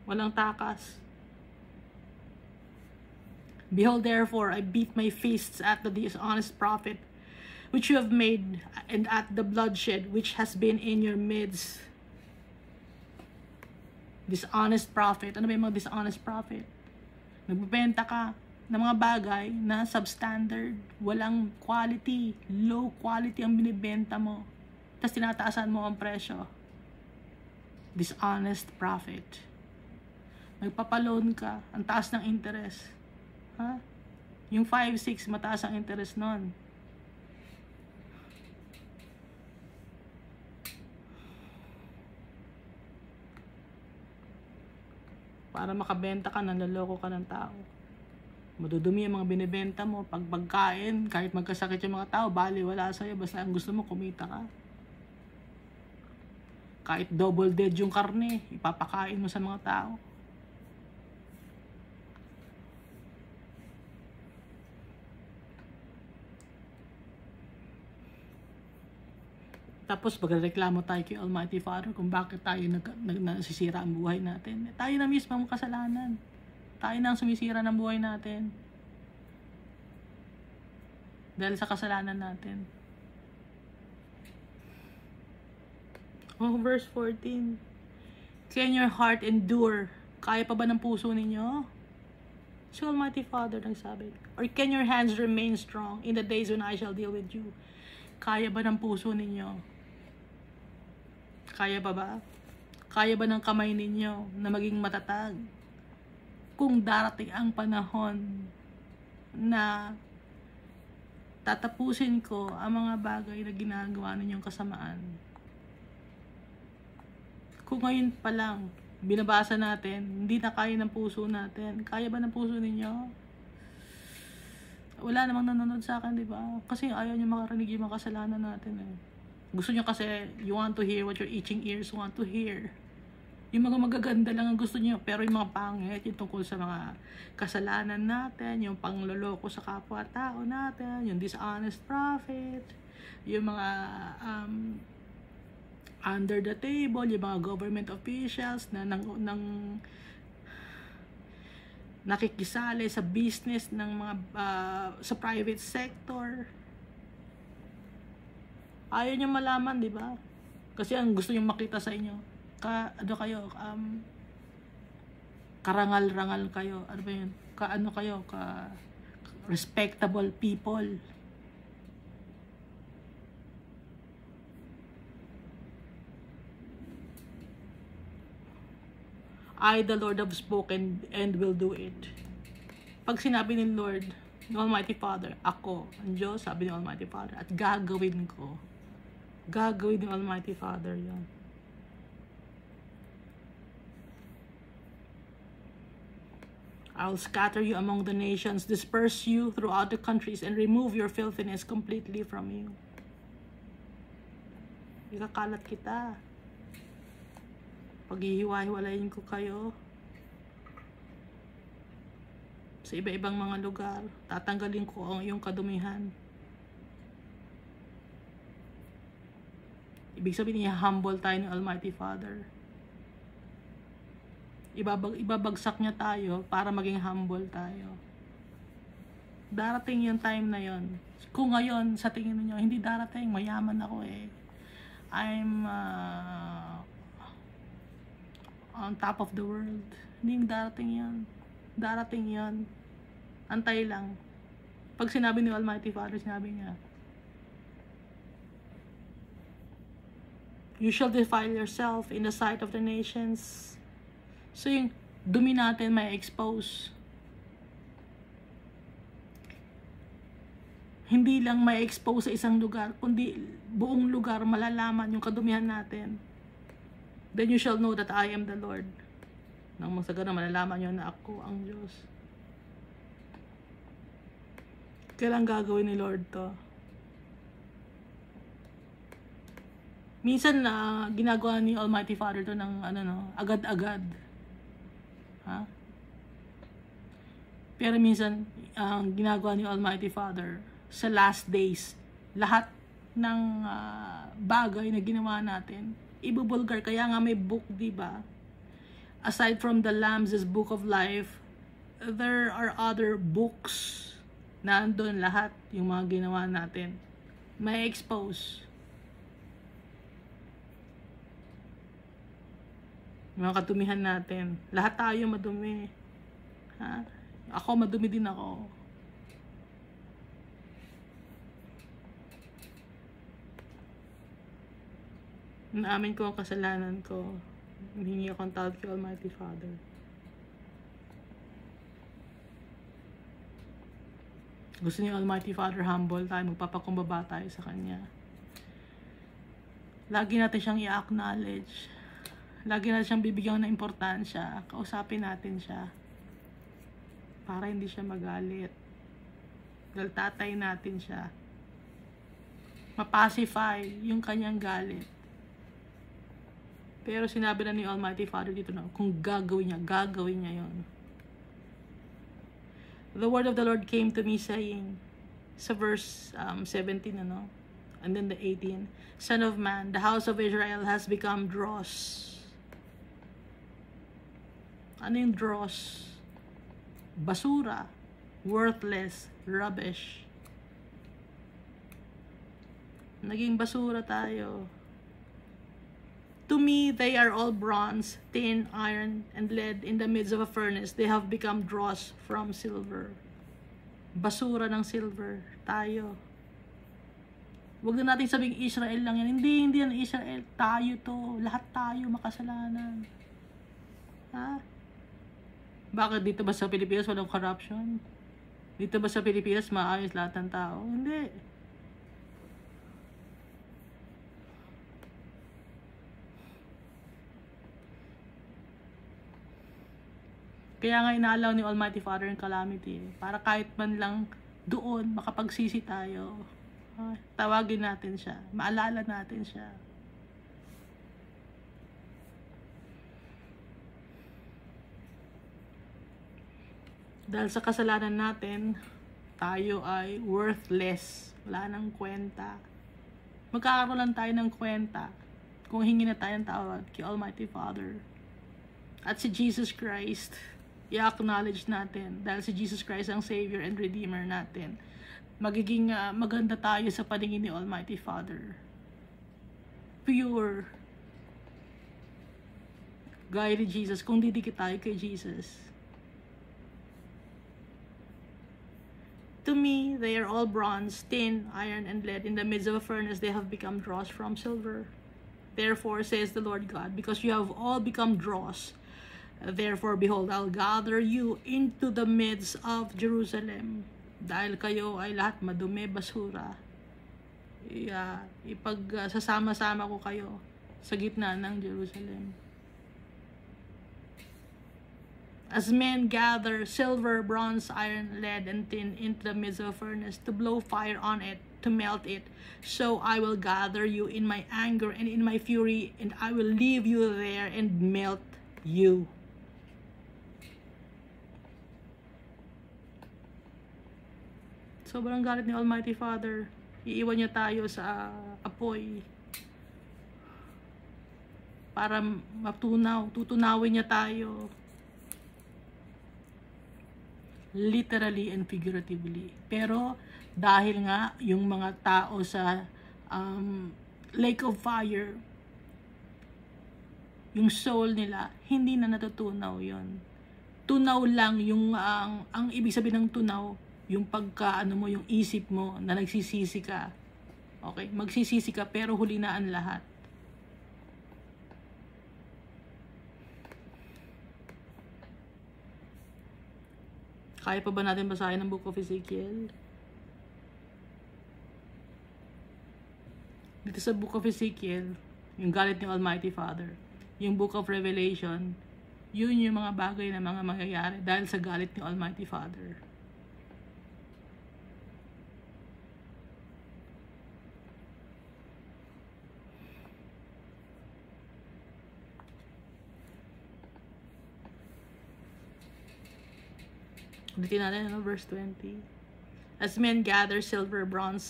Walang takas. Behold, therefore, I beat my fists at the dishonest prophet which you have made, and at the bloodshed which has been in your midst. Dishonest prophet. Ano ba yung mga dishonest prophet? Nagbebenta ka ng mga bagay na substandard, walang quality, low quality ang binibenta mo, tapos tinataasan mo ang presyo. Dishonest prophet. Nagpapaloan ka, ang taas ng interest. Yung 5-6, mataas ang interest nun. Para makabenta ka, nanloloko ka ng tao. Madudumi ang mga binibenta mo. Pag pagkain, kahit magkasakit yung mga tao, bali wala sa'yo, basta ang gusto mo, kumita ka. Kahit double dead yung karne, ipapakain mo sa mga tao. Tapos magreklamo tayo kay Almighty Father kung bakit tayo nasisira ang buhay natin. Tayo na mismo ang kasalanan. Tayo na ang sumisira ng buhay natin. Dahil sa kasalanan natin. Verse 14. Can your heart endure? Kaya pa ba ng puso ninyo? Si Almighty Father nagsabi. Or can your hands remain strong in the days when I shall deal with you? Kaya ba ng puso ninyo? Kaya ba ba? Kaya ba ng kamay ninyo na maging matatag? Kung darating ang panahon na tatapusin ko ang mga bagay na ginagawa ninyong kasamaan. Kung ngayon pa lang, binabasa natin, hindi na kaya ng puso natin. Kaya ba ng puso ninyo? Wala namang nanonood sa akin, di ba? Kasi ayaw niyo makarinig yung mga kasalanan natin eh. Gusto niyo kasi, you want to hear what your itching ears want to hear. Yung mga magaganda lang ang gusto niyo, pero yung mga pangit, yung tungkol sa mga kasalanan natin, yung pangloloko sa kapwa-tao natin, yung dishonest prophet, yung mga under the table, yung mga government officials na nakikisali sa business ng mga sa private sector. Ayaw nyo malaman, di ba? Kasi ang gusto nyo makita sa inyo, karangal-rangal kayo. Ano ba yun? Respectable people. I, the Lord, have spoken and will do it. Pag sinabi ni Lord, ni Almighty Father, ako, ang Diyos, sabi ni Almighty Father, at gagawin ko. Gagawin ni Almighty Father yan. I'll scatter you among the nations, disperse you throughout the countries, and remove your filthiness completely from you. Ikakalat kita. Paghihiwa-hiwalayin ko kayo sa iba-ibang mga lugar. Tatanggalin ko ang iyong kadumihan. Ibig sabihin niya, humble tayo ng Almighty Father. Ibabagsak niya tayo para maging humble tayo. Darating yung time na yon. Kung ngayon, sa tingin niyo hindi darating, mayaman ako eh. I'm on top of the world. Hindi darating yan. Darating yan. Antay lang. Pag sinabi ni Almighty Father, sinabi niya, you shall defile yourself in the sight of the nations. So yung dumi natin may expose. Hindi lang may expose sa isang lugar, kundi buong lugar malalaman yung kadumihan natin. Then you shall know that I am the Lord. Nang masagana malalaman nyo na ako ang Diyos. Kailan gagawin ni Lord to? Minsan na ginagawa ni Almighty Father to ng agad-agad. Ha? Pero minsan ang ginagawa ni Almighty Father sa last days, lahat ng bagay na ginawa natin ibubulgar. Kaya nga may book, di ba? Aside from the Lamb's Book of Life, there are other books na andun lahat yung mga ginawa natin. May expose. Mga katumihan natin. Lahat tayo madumi. Ha? Ako, madumi din ako. Naamin ko ang kasalanan ko. Hihingi akong tawad kay Almighty Father. Gusto niya Almighty Father humble tayo, magpapakumbaba tayo sa Kanya. Lagi natin siyang i-acknowledge. Lagi natin siyang bibigyan ng importansya. Kausapin natin siya. Para hindi siya magalit. Dahil tatay natin siya. Mapacify yung kanyang galit. Pero sinabi na ni Almighty Father dito na kung gagawin niya yon. The word of the Lord came to me saying, sa verse 17, and then the 18, Son of man, the house of Israel has become dross. Ano yung dross? Basura. Worthless. Rubbish. Naging basura tayo. To me, they are all bronze, tin, iron, and lead in the midst of a furnace. They have become dross from silver. Basura ng silver. Tayo. Huwag na natin sabing Israel lang yan. Hindi yan Israel. Tayo to. Lahat tayo makasalanan. Ha? Bakit dito ba sa Pilipinas walang corruption? Dito ba sa Pilipinas maayos lahat ng tao? Hindi. Kaya nga inaalaw ni Almighty Father yung calamity. Para kahit man lang doon makapagsisi tayo. Tawagin natin siya, maalala natin siya. Dahil sa kasalanan natin, tayo ay worthless. Wala nang kwenta. Magkakaroon lang tayo ng kwenta kung hingi na tayo ng tawad kay Almighty Father. At si Jesus Christ, i-acknowledge natin. Dahil si Jesus Christ ang Savior and Redeemer natin. Magiging maganda tayo sa paningin ni Almighty Father. Pure. Gaya ni Jesus, kung didikit tayo kay Jesus. To me, they are all bronze, tin, iron, and lead. In the midst of a furnace, they have become dross from silver. Therefore, says the Lord God, because you have all become dross, therefore, behold, I'll gather you into the midst of Jerusalem. Dahil kayo ay lahat madumi, basura. Sasama-sama ko kayo sa gitna ng Jerusalem. As men gather silver, bronze, iron, lead, and tin into the midst of a furnace to blow fire on it, to melt it, so I will gather you in my anger and in my fury, and I will leave you there and melt you. Sobrang galit ni Almighty Father. Iiwan niya tayo sa apoy para tutunawin niya tayo. Literally and figuratively. Pero dahil nga yung mga tao sa lake of fire, yung soul nila, hindi na natutunaw yon. Tunaw lang yung ang ibig sabihin ng tunaw, yung mo, yung isip mo na nagsisisi ka. Okay, magsisisi ka pero huli na ang lahat. Kaya pa ba natin basahin ang Book of Ezekiel? Dito sa Book of Ezekiel, yung galit ng Almighty Father, yung Book of Revelation, yun yung mga bagay na mga mangyayari dahil sa galit ng Almighty Father. Ulitin natin, verse 20. As men gather silver, bronze,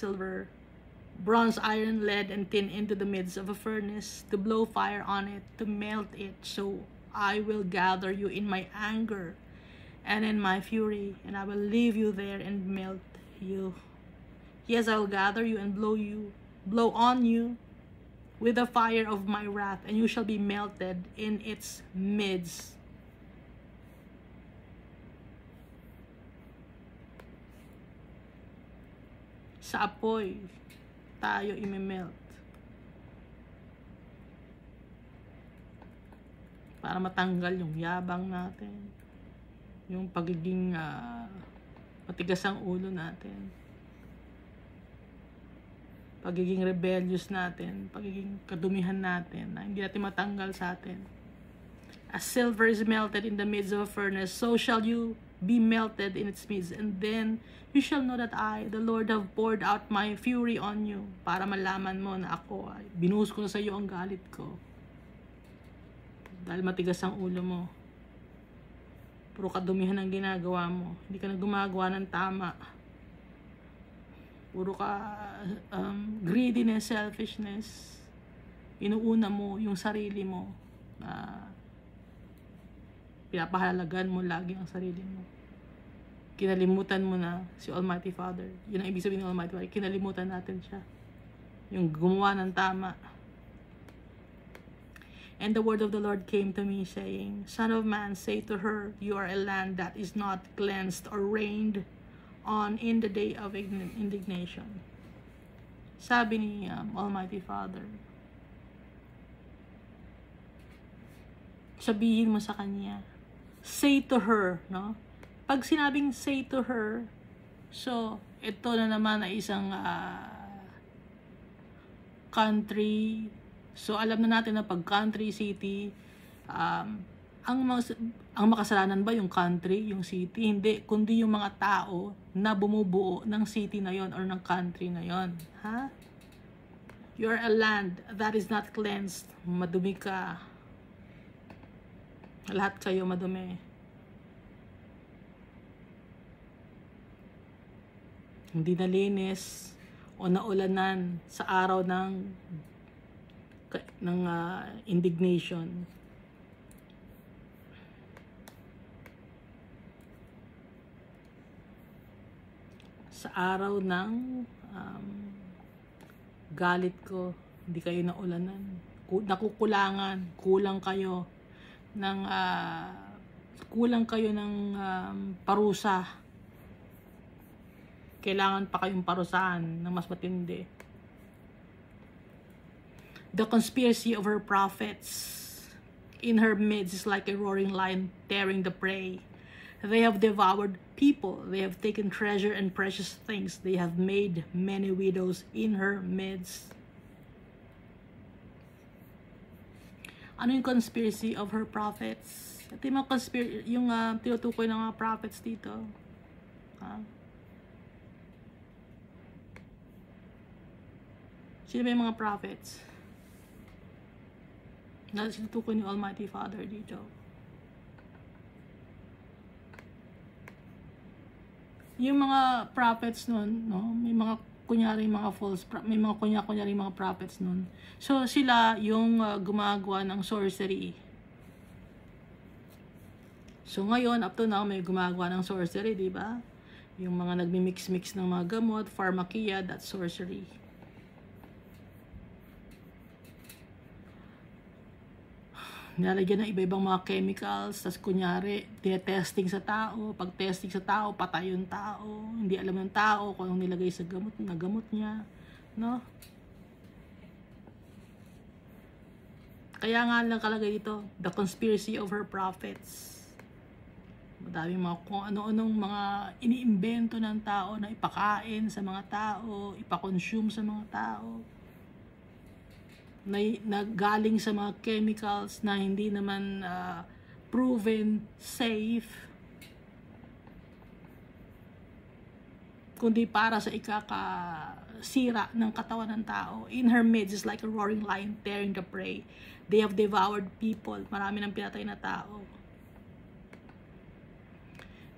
iron, lead, and tin into the midst of a furnace to blow fire on it, to melt it, so I will gather you in my anger and in my fury, and I will leave you there and melt you. Yes, I will gather you and blow on you with the fire of my wrath, and you shall be melted in its midst. Sa apoy tayo imemelt para matanggal yung yabang natin, yung pagiging matigas ang ulo natin, pagiging rebellious natin, pagiging kadumihan natin na hindi natin matanggal sa atin. As silver is melted in the midst of a furnace, so shall you be melted in its midst, and then you shall know that I, the Lord, have poured out my fury on you, para malaman mo na ako ay binuhos ko na sa iyo ang galit ko. Dahil matigas ang ulo mo. Puro kadumihan ang ginagawa mo. Hindi ka na gumagawa ng tama. Puro ka greediness, selfishness. Inuuna mo yung sarili mo. Pinapahalagan mo lagi ang sarili mo. Kinalimutan mo na si Almighty Father. Yun ang ibig sabihin ng Almighty Father. Kinalimutan natin siya. Yung gumawa ng tama. And the word of the Lord came to me, saying, Son of man, say to her, you are a land that is not cleansed or rained on in the day of indignation. Sabi ni Almighty Father, sabihin mo sa kanya, say to her, no? Pag sinabing say to her, so ito na naman ay isang country. So alam na natin na pag country, city, ang makasalanan ba yung country, yung city? Hindi, kundi yung mga tao na bumubuo ng city na yon or ng country na yon. Ha? You're a land that is not cleansed. Madumi ka. Lahat kayo madumi. Hindi nalinis o naulanan sa araw ng indignation. Sa araw ng galit ko, hindi kayo naulanan. Nakukulangan, kulang kayo ng parusa. Kailangan pa kayong parusahan ng mas matindi. The conspiracy of her prophets in her midst is like a roaring lion tearing the prey. They have devoured people. They have taken treasure and precious things. They have made many widows in her midst. Ano yung conspiracy of her prophets? Ito yung mga tinutukoy ng mga prophets dito. Sino ba yung mga prophets? Na tinutukoy ni Almighty Father dito. Yung mga prophets nun, no, may mga kunyari mga may mga kunyari mga prophets nun. So sila yung gumagawa ng sorcery. So ngayon up to now may gumagawa ng sorcery, di ba? Yung mga nagmi-mix ng mga gamot, pharmakia, that's sorcery. Nilalagyan ng iba-ibang mga chemicals, tas kunyari, testing sa tao. Pag testing sa tao, patay yung tao. Hindi alam ng tao kung anong nilagay sa gamot niya. No? Kaya nga lang kalagay dito, the conspiracy of her prophets. Madami mga kung ano-anong mga iniimbento ng tao na ipakain sa mga tao, ipakonsume sa mga tao. Na galing sa mga chemicals na hindi naman proven safe, kundi para sa ikakasira ng katawan ng tao. In her midst is like a roaring lion tearing the prey. They have devoured people. Marami ng pinatay na tao.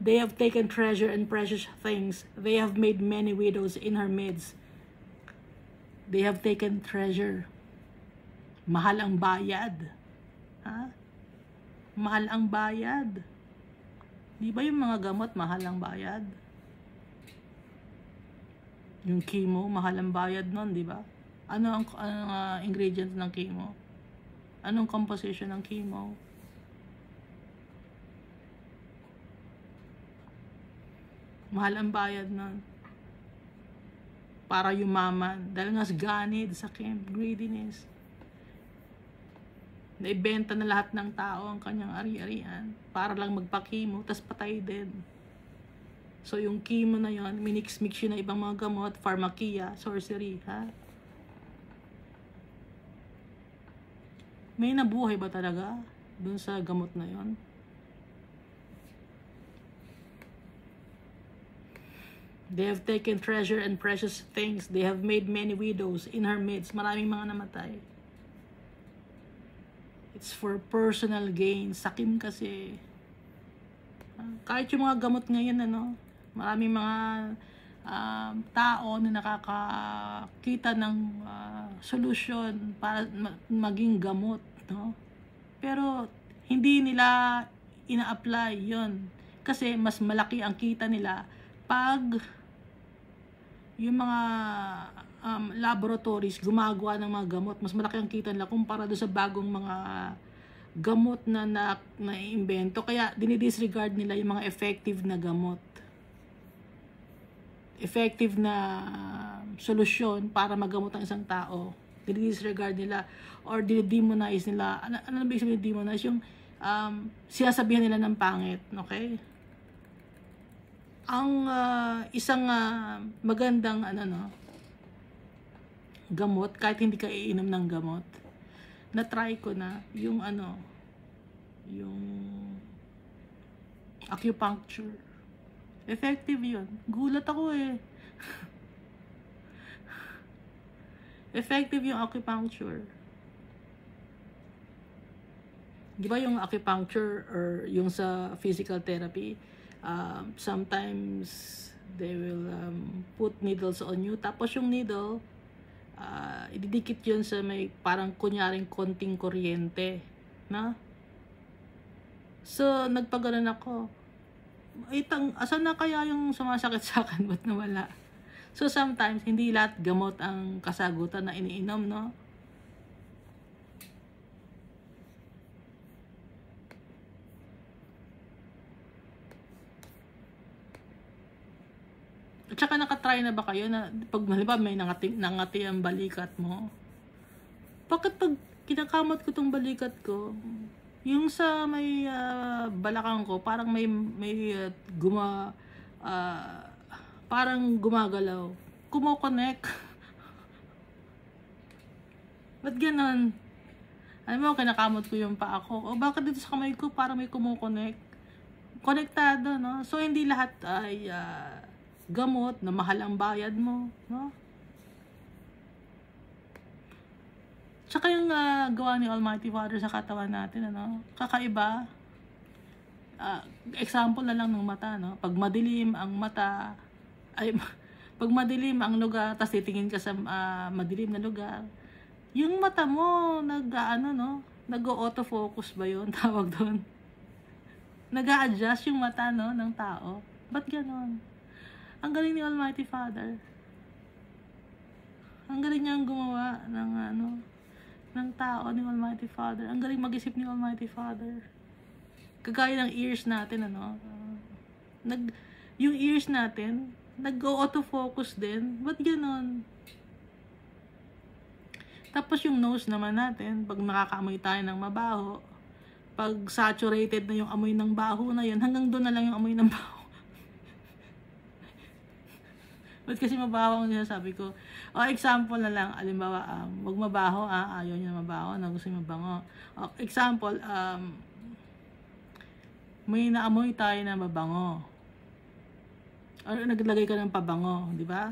They have taken treasure and precious things. They have made many widows in her midst. They have taken treasure. Mahal ang bayad. Ha? Mahal ang bayad. Di ba yung mga gamot mahal ang bayad? Yung chemo, mahal ang bayad nun, di ba? Ano ang ingredients ng chemo? Anong composition ng chemo? Mahal ang bayad nun. Para yumaman. Dahil nga sa ganid, sa greediness. Naibenta na lahat ng tao ang kanyang ari-arian para lang magpa-chemo, tas patay din. So yung chemo na yon, minix-mix yun na ibang mga gamot, pharmakia, sorcery, ha? May nabuhay ba talaga dun sa gamot na yon? They have taken treasure and precious things. They have made many widows in her midst. Maraming mga namatay. It's for personal gain. Sakim kasi. Kahit yung mga gamot ngayon, ano, maraming mga tao na nakakakita ng solusyon para maging gamot, no? Pero hindi nila ina-apply yon kasi mas malaki ang kita nila pag yung mga laboratories gumagawa ng mga gamot, mas malaki ang kita nila kumpara doon sa bagong mga gamot na na-invento. Kaya dinidisregard nila yung mga effective na gamot, effective na solusyon para magamot ang isang tao. Dinidisregard nila or dinidemonize nila. Ano ba yung demonize? Yung sinasabihan nila ng pangit, okay? Ang isang magandang gamot, kahit hindi ka iinom ng gamot, na-try ko na yung yung acupuncture. Effective yun. Gulat ako eh. Effective yung acupuncture. Di ba yung acupuncture or yung sa physical therapy, sometimes they will put needles on you. Tapos yung needle, ididikit yun sa may parang kunyaring konting kuryente. Na? So, nagpaganon ako. Asan na kaya yung sumasakit sa akin? Ba't nawala? So, sometimes, hindi lahat gamot ang kasagutan na iniinom, no? At saka nakatry na ba kayo na pag halimbawa may nangati ang balikat mo? Bakit pag kinakamot ko tong balikat ko, yung sa may balakang ko, parang may parang gumagalaw. Kumo-connect. Ba't ganon? Alam mo, kinakamot ko yung paa ko. O bakit dito sa kamay ko parang may kumo-connect? Konektado, no? So, hindi lahat ay gamot na mahal ang bayad mo, no? Tsaka yung gawa ni Almighty Father sa katawan natin, ano? Kakaiba. Example na lang ng mata, no? Pag madilim ang mata, pag madilim ang lugar, tapos titingin ka sa madilim na lugar, yung mata mo, nag-auto-focus ba yun? Tawag doon. Nag-a-adjust yung mata, no, ng tao. Ba't ganon? Ang galing ni Almighty Father. Ang galing niyang gumawa ng tao ni Almighty Father. Ang galing mag-isip ni Almighty Father. Kagaya ng ears natin, yung ears natin, nag-auto-focus din. Ba't ganon? Tapos yung nose naman natin, pag nakakaamoy tayo ng mabaho, pag saturated na yung amoy ng baho na yun, hanggang doon na lang yung amoy ng baho. Ba't kasi mabaho ang sinasabi ko? Example na lang, alimbawa, wag mabaho, ayaw niya mabaho, gusto niya mabango. Example, may naamoy tayo na mabango. Or naglagay ka ng pabango, di ba?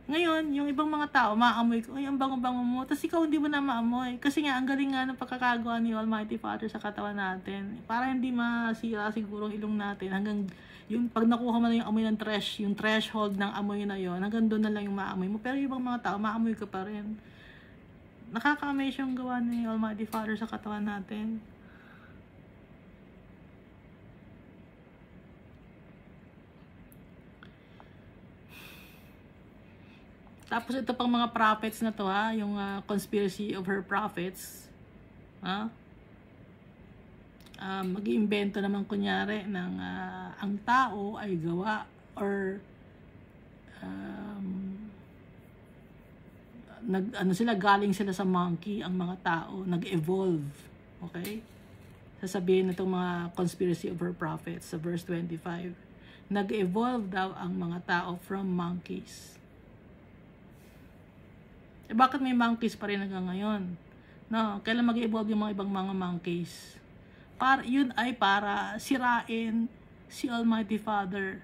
Ngayon, yung ibang mga tao, maamoy ko, ay, ang bango-bango mo. Tapos ikaw hindi mo na maamoy. Kasi nga, ang galing nga ng pagkakagawa ni Almighty Father sa katawan natin. Para hindi masira siguro ang ilong natin. Hanggang, yung pag nakuha mo na yung amoy ng yung threshold ng amoy na yon, hanggang doon na lang yung maamoy mo. Pero yung ibang mga tao, maamoy ka pa rin. Nakaka-amaze yung gawa ni Almighty Father sa katawan natin. Tapos ito pang mga prophets na to, yung conspiracy of her prophets. Mag-iimbento naman kunyari ng ang tao ay gawa or galing sila sa monkey, ang mga tao nag-evolve. Okay? Sasabihin na itong mga conspiracy of her prophets sa verse 25. Nag-evolve daw ang mga tao from monkeys. Bakit may monkeys pa rin hanggang ngayon? No, kailan mag-evolve yung mga ibang mga monkeys? Yun ay para sirain si Almighty Father.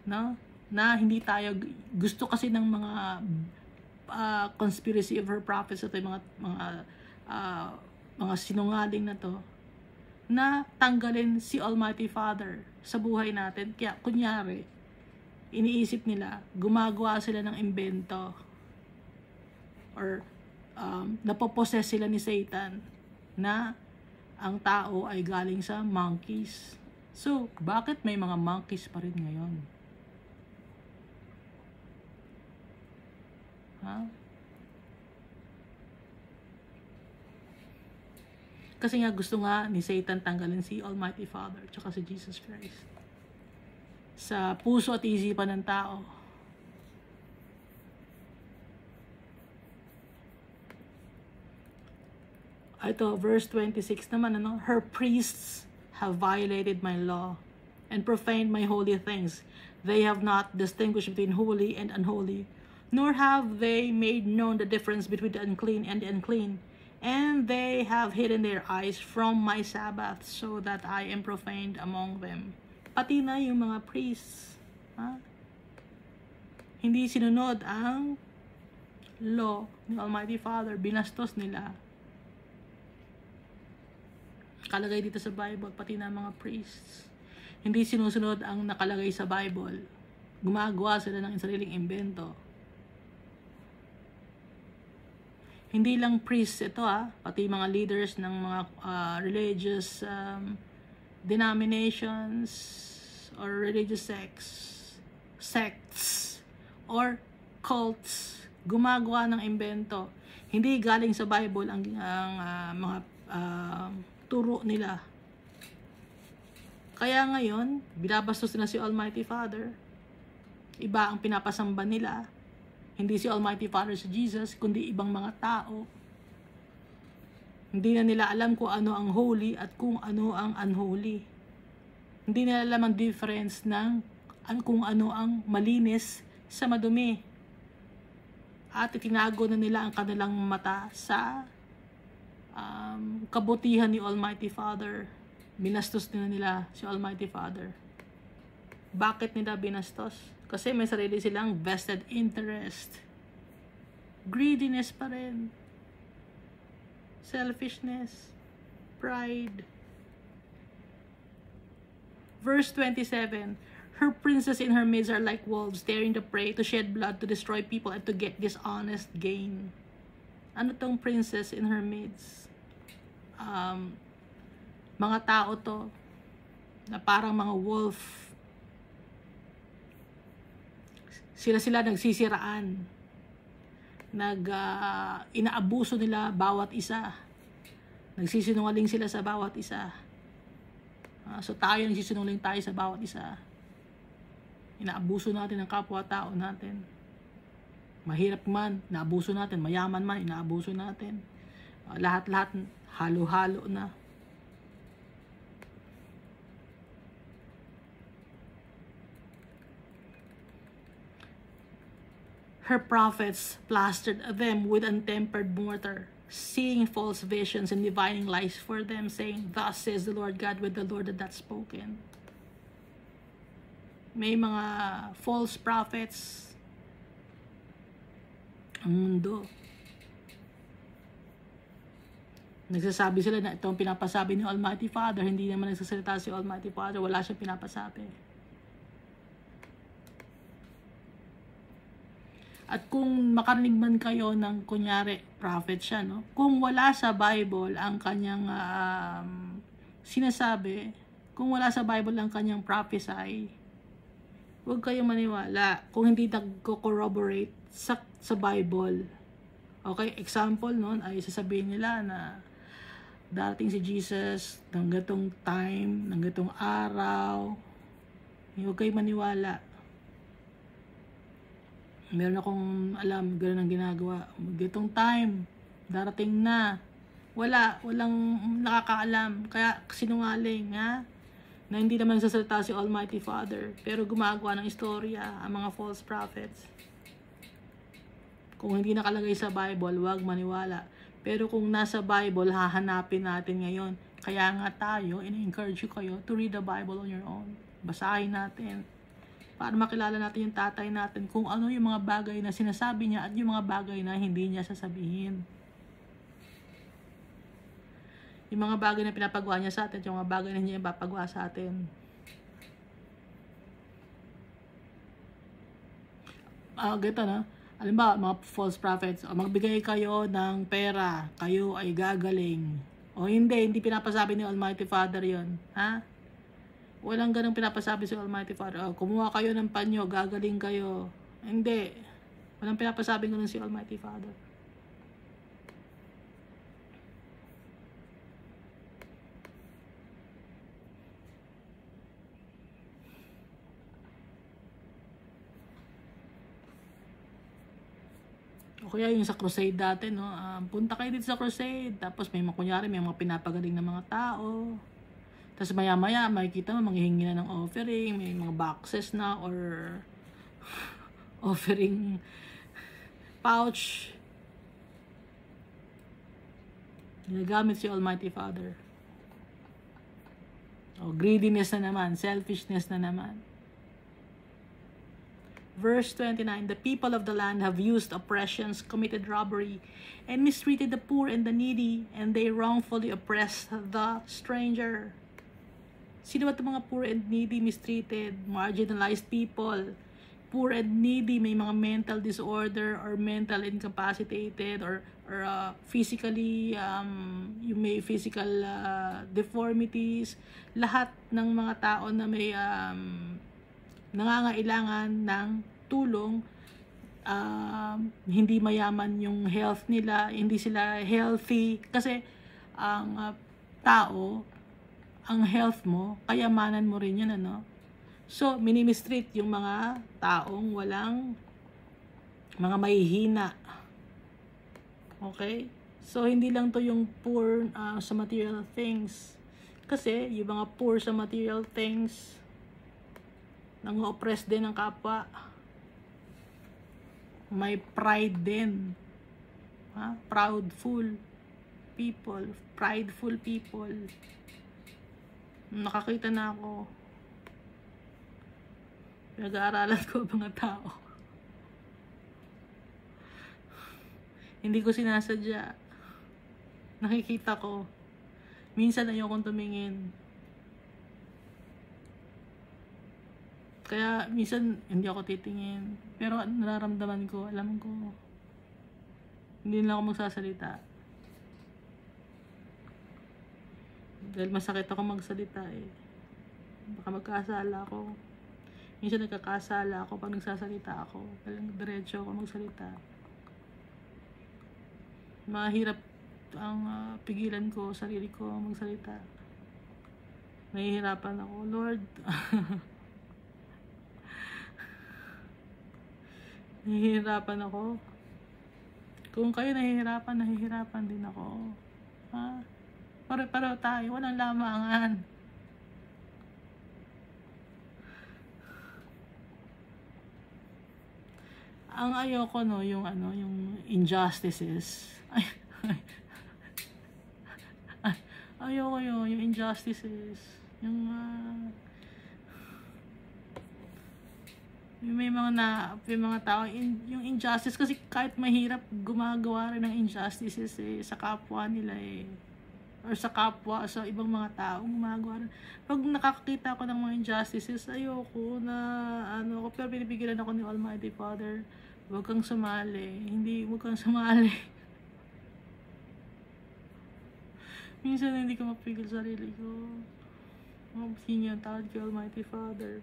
No? Na hindi tayo gusto kasi ng mga conspiracy of her prophets at mga sinungaling na to, na tanggalin si Almighty Father sa buhay natin. Kaya kunyari, iniisip nila, gumagawa sila ng imbento or napoposes sila ni Satan na ang tao ay galing sa monkeys. So, bakit may mga monkeys pa rin ngayon? Kasi nga gusto nga ni Satan tanggalin si Almighty Father tsaka si Jesus Christ sa puso at isipan ng tao. Ito, verse 26 naman, her priests have violated my law and profaned my holy things. They have not distinguished between holy and unholy, nor have they made known the difference between the unclean and the unclean. And they have hidden their eyes from my Sabbath, so that I am profaned among them. Pati na yung mga priests. Ha? Hindi sinunod ang law ni Almighty Father. Binastos nila. Nakalagay dito sa Bible, pati na mga priests. Hindi sinusunod ang nakalagay sa Bible. Gumagawa sila ng sariling imbento. Hindi lang priests ito pati mga leaders ng mga religious denominations or religious sects or cults, gumagawa ng imbento. Hindi galing sa Bible ang mga turo nila. Kaya ngayon, binabastos nila si Almighty Father. Iba ang pinapasamba nila. Hindi si Almighty Father si Jesus, kundi ibang mga tao. Hindi na nila alam kung ano ang holy at kung ano ang unholy. Hindi nila alam ang difference ng kung ano ang malinis sa madumi. At itinago na nila ang kanilang mata sa kabutihan ni Almighty Father. Binastos nila si Almighty Father. Bakit nila binastos? Kasi may sarili silang vested interest. Greediness pa rin. Selfishness. Pride. Verse 27. Her princes in her midst are like wolves, tearing the prey to shed blood, to destroy people, and to get dishonest gain. Ano tong princess in her midst? Mga tao to na parang mga wolf. Sila nagsisiraan. Inaabuso nila bawat isa. Nagsisinungaling sila sa bawat isa. So tayo nagsisinungaling tayo sa bawat isa. Inaabuso natin ang kapwa-tao natin. Mahirap man, inaabuso natin. Mayaman man, inaabuso natin. Lahat-lahat halo-halo na. Her prophets plastered them with untempered mortar, seeing false visions and divining lies for them, saying, "Thus says the Lord God," with the Lord that spoken. May mga false prophets ang mundo. Nagsasabi sila na itong pinapasabi ni Almighty Father. Hindi naman nagsasalita si Almighty Father. Wala siyang pinapasabi. At kung makarinig man kayo ng kunyari, prophet siya, no? Kung wala sa Bible ang kanyang sinasabi, kung wala sa Bible ang kanyang prophesy, huwag kayong maniwala kung hindi nagko-corroborate sa Bible. Okay, example nun ay sasabihin nila na darating si Jesus ng gatong time, ng gatong araw. Huwag kayong maniwala. Meron akong alam, gano'n ang ginagawa. Gatong time, darating na. Walang nakakaalam. Kaya sinungaling, ha? Na hindi naman nagsasalita si Almighty Father. Pero gumagawa ng istorya ang mga false prophets. Kung hindi nakalagay sa Bible, huwag maniwala. Pero kung nasa Bible, hahanapin natin ngayon. Kaya nga tayo, in-encourage you kayo to read the Bible on your own. Basahin natin. Para makilala natin yung tatay natin kung ano yung mga bagay na sinasabi niya at yung mga bagay na hindi niya sasabihin. Yung mga bagay na pinapagawa niya sa atin, yung mga bagay na hindi niya papagawa sa atin. Ganito na. Alam ba, mga false prophets, magbigay kayo ng pera, kayo ay gagaling. O hindi pinapasabi ni Almighty Father yon, ha? Walang ganang pinapasabi si Almighty Father. Kumuha kayo ng panyo, gagaling kayo. Hindi. Walang pinapasabi ganun si Almighty Father. O kaya yung sa crusade dati, no? Punta kayo dito sa crusade. Tapos may kunyari, may mga pinapagaling ng mga tao. Tapos maya-maya, makikita mo, manghihingi na ng offering, may mga boxes na, or offering pouch. Ginagamit si Almighty Father. O, greediness na naman, selfishness na naman. Verse 29, the people of the land have used oppressions, committed robbery, and mistreated the poor and the needy, and they wrongfully oppressed the stranger. Sino ba itong mga poor and needy, mistreated, marginalized people? Poor and needy, may mga mental disorder or mental incapacitated or physically, you may physical deformities. Lahat ng mga tao na may nangangailangan ng tulong, hindi mayaman yung health nila, hindi sila healthy. Kasi ang tao, ang health mo, kayamanan mo rin yun, ano? So, minimistreat yung mga taong walang, mga mahihina. Okay? So, hindi lang to yung poor sa material things. Kasi, yung mga poor sa material things, nang-oppress din ng kapwa. May pride din. Prideful people. Nakakita na ako. Pinag-aaralan ko mga tao. Hindi ko sinasadya. Nakikita ko. Minsan ayokong tumingin. Kaya minsan hindi ako titingin. Pero nararamdaman ko, alam ko. Hindi na ako magsasalita. Dahil masakit ako magsalita eh. Baka magkasala ako. Minsan nagkakasala ako pag nagsasalita ako. Talagang diretso ako magsalita. Mahirap ang pigilan ko, sarili ko magsalita. Nahihirapan ako. Lord, nahihirapan ako. Kung kayo nahihirapan din ako. Pare-pareho tayo, walang lamangan. Ang ayoko yung injustices. Ayoko yung injustices. Yung may mga tao, yung injustice, kasi kahit mahirap, gumagawa rin ng injustices sa kapwa nila or sa kapwa, sa ibang mga tao, gumagawa rin. Pag nakakakita ako ng mga injustices, ayoko na, pero pinipigilan ako ni Almighty Father, huwag kang sumali. Huwag kang sumali. Minsan hindi ko mapigil sarili ko. Hingi ang tawad kay Almighty Father.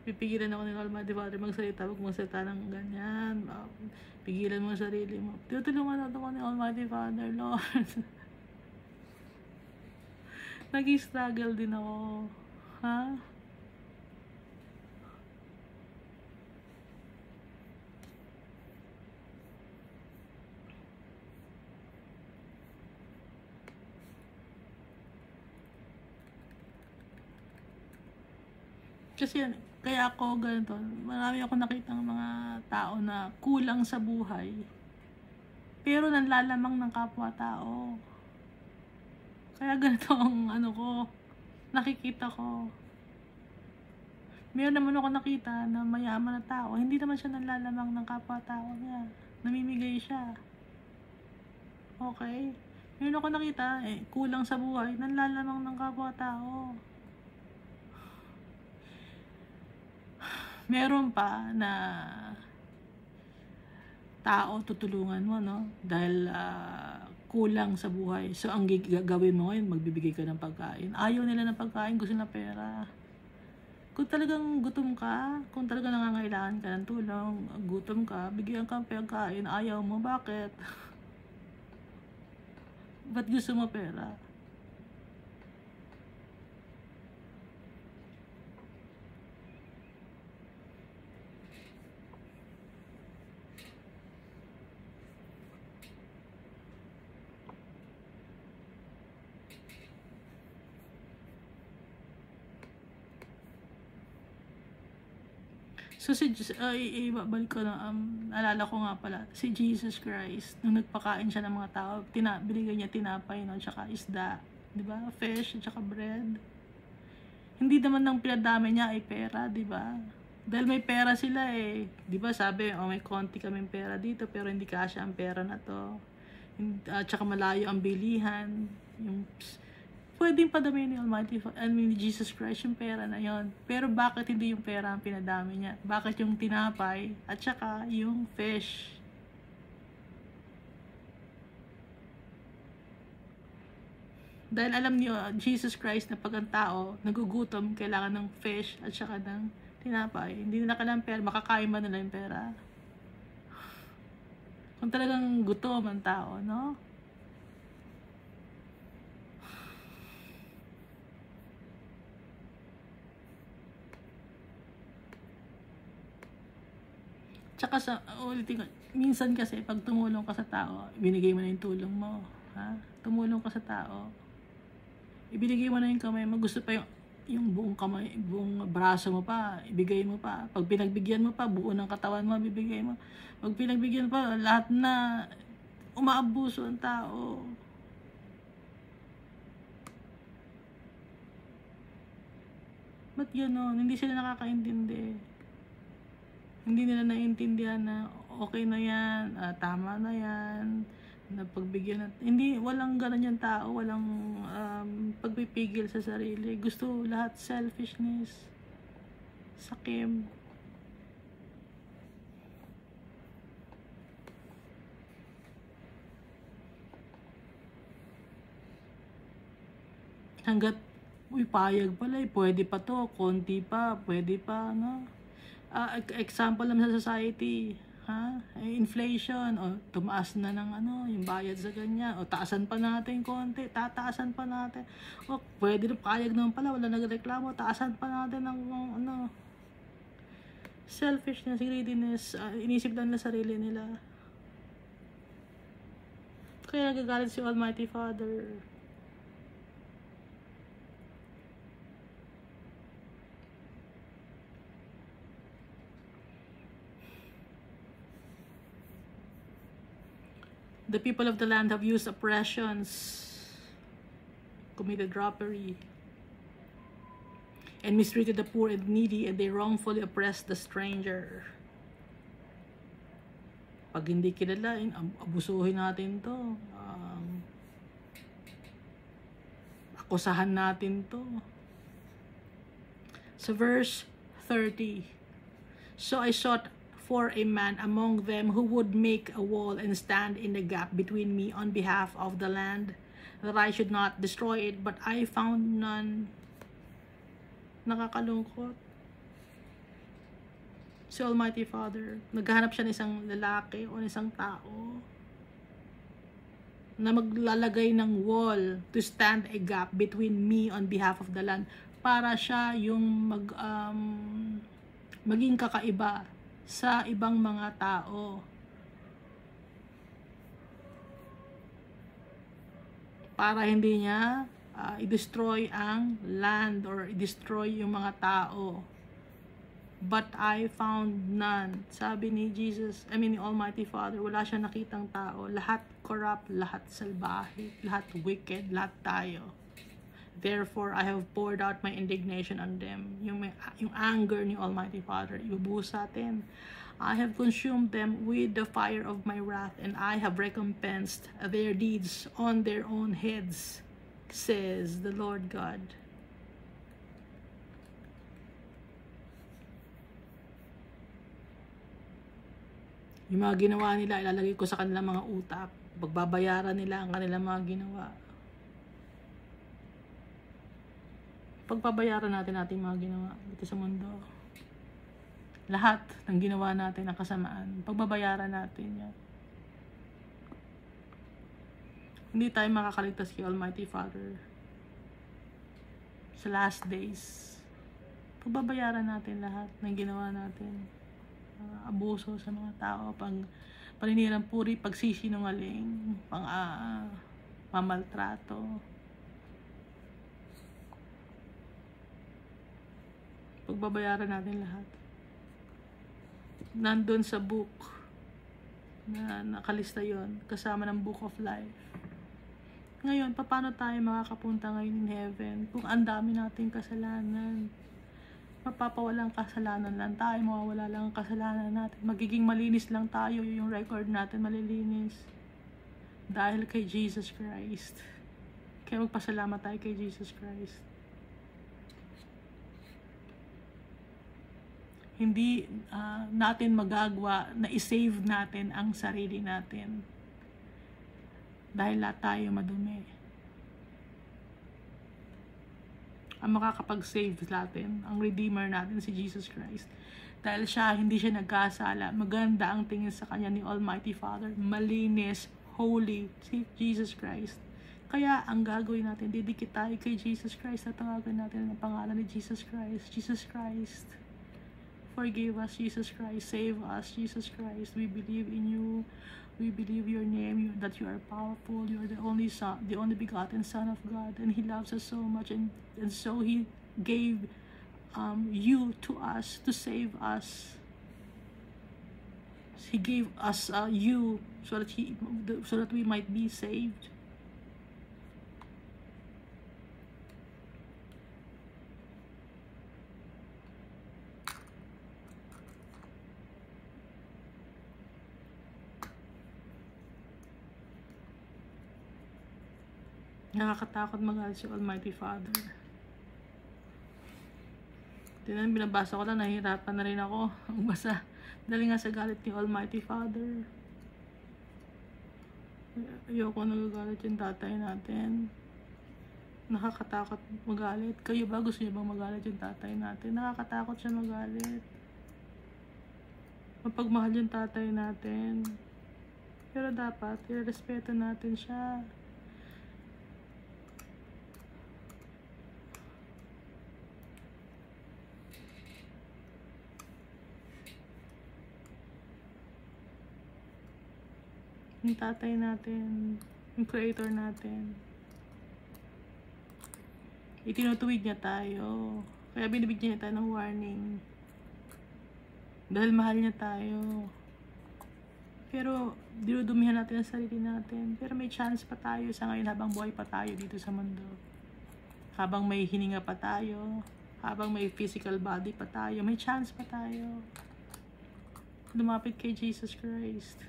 Pipigilan ako ng Almighty Father magsalita, huwag magsalita ng ganyan. Pigilan mo ang sarili mo. Tutulungan ako ng Almighty Father, Lord. Nag-struggle din ako. Kasi kaya ako ganito, marami ako nakitang mga tao na kulang sa buhay, pero nanlalamang ng kapwa-tao. Kaya ganito ang nakikita ko. Meron naman ako nakita na mayaman na tao, hindi naman siya nanlalamang ng kapwa-tao niya. Namimigay siya. Okay? Meron ako nakita, kulang sa buhay, nanlalamang ng kapwa-tao. Meron pa na tao tutulungan mo, dahil kulang sa buhay. So, ang gagawin mo ngayon, magbibigay ka ng pagkain. Ayaw nila ng pagkain, gusto na pera. Kung talagang gutom ka, kung talagang nangangailangan ka ng tulong, gutom ka, bigyan ka ng pagkain, ayaw mo, bakit? Ba't gusto mo pera? So ibabalik ko na, alala ko nga pala, si Jesus Christ, nung nagpakain siya ng mga tao, binigay niya tinapay, no, tsaka isda, di ba? Fish, tsaka bread. Hindi naman nang pinadami niya ay pera, di ba? Dahil may pera sila eh. Di ba sabi, may konti kaming pera dito, pero hindi kasya ang pera na to. Tsaka malayo ang bilihan. Pwedeng padami ni Almighty, ni Jesus Christ yung pera na yon. Pero bakit hindi yung pera ang pinadami niya? Bakit yung tinapay at tsaka yung fish? Dahil alam niyo, Jesus Christ na pag ang tao nagugutom, kailangan ng fish at saka ng tinapay. Hindi nila kailangan pera, makakain ba nila yung pera? Kung talagang gutom ang tao, no? Tsaka ulitin ko, minsan kasi pag tumulong ka sa tao, binigay mo na yung tulong mo. Ha? Tumulong ka sa tao, ibinigay mo na yung kamay mo, gusto pa yung buong kamay, buong braso mo pa, ibigay mo pa. Pag pinagbigyan mo pa, buo ng katawan mo, bibigay mo. Pag pinagbigyan pa, lahat na umaabuso ang tao. Ba't gano'n? Hindi sila nakakaintindi. Hindi nila naiintindihan na okay na yan, tama na yan, na pagbigyan natin. Hindi, walang ganun yung tao, walang pagpipigil sa sarili. Gusto lahat selfishness, sakim. Hanggat, payag pala pwede pa to, konti pa, pwede pa, no? Example naman sa society, inflation, o tumaas na ng yung bayad sa ganyan, o taasan pa natin konti, tataasan pa natin, o pwede na, payag naman pala, wala nagreklamo, taasan pa natin ng selfishness, greediness, inisip lang na sarili nila. Kaya nagagalit si Almighty Father. The people of the land have used oppressions, committed robbery, and mistreated the poor and needy, and they wrongfully oppressed the stranger. Pag hindi kilala, abusuhin natin to. Akusahan natin to. So verse 30. So I sought for a man among them who would make a wall and stand in the gap between me on behalf of the land, that I should not destroy it, but I found none. Nakakalungkot. Si Almighty Father, naghahanap siya ng isang lalaki o isang tao na maglalagay ng wall to stand a gap between me on behalf of the land, para siya yung maging kakaiba sa ibang mga tao. Para hindi niya i-destroy ang land or i-destroy yung mga tao. But I found none. Sabi ni ni Almighty Father, wala siya nakitang tao. Lahat corrupt, lahat salbahe, lahat wicked, lahat tayo. Therefore, I have poured out my indignation on them. Yung anger ni Almighty Father, ibubuhos sa atin. I have consumed them with the fire of my wrath, and I have recompensed their deeds on their own heads, says the Lord God. Yung mga ginawa nila, ilalagay ko sa kanilang mga utak. Pagbabayaran nila ang kanilang mga ginawa. Pagbabayaran natin ating mga ginawa dito sa mundo. Lahat ng ginawa natin ng kasamaan, pagbabayaran natin yan. Hindi tayo makakaligtas kay Almighty Father sa last days. Pagbabayaran natin lahat ng ginawa natin. Abuso sa mga tao, paninirang puri, pagsisinungaling, mamaltrato. Pagbabayaran natin lahat. nandun sa book na nakalista yon, kasama ng Book of Life. Ngayon, paano tayo makakapunta ngayon in heaven kung ang dami nating kasalanan? Mapapawalang kasalanan lang tayo, mawawala lang ang kasalanan natin. Magiging malinis lang tayo, yung record natin malilinis. Dahil kay Jesus Christ. Kaya magpasalamat tayo kay Jesus Christ. Hindi natin magagawa na i-save natin ang sarili natin. Dahil lahat tayo madumi. Ang makakapag-save natin, ang Redeemer natin, si Jesus Christ. Dahil hindi siya nagkasala. Maganda ang tingin sa kanya ni Almighty Father. Malinis, holy, si Jesus Christ. Kaya ang gagawin natin, didikit tayo kay Jesus Christ at tawagin natin ang pangalan ni Jesus Christ. Jesus Christ, forgive us. Jesus Christ, save us. Jesus Christ, we believe in you. We believe your name, that you are powerful. You are the only Son, the only begotten Son of God, and He loves us so much, and so He gave you to us to save us. He gave us you so that we might be saved. Nakakatakot magalit si Almighty Father. Tinan, binabasa ko lang, nahihirapan na rin ako ang basa. Dahil nga sa galit ni Almighty Father. Ayoko nagagalit yung tatay natin. Nakakatakot magalit. Kayo ba, gusto niyo bang magalit yung tatay natin? Nakakatakot siya magalit. Mapagmahal yung tatay natin. Pero dapat, irespeto natin siya. Yung tatay natin, yung creator natin, itinutuwid niya tayo. Kaya binibigyan niya tayo ng warning. Dahil mahal niya tayo. Pero dinudumihan natin ang sarili natin. Pero may chance pa tayo sa ngayon habang buhay pa tayo dito sa mundo. Habang may hininga pa tayo. Habang may physical body pa tayo. May chance pa tayo. Lumapit kay Jesus Christ.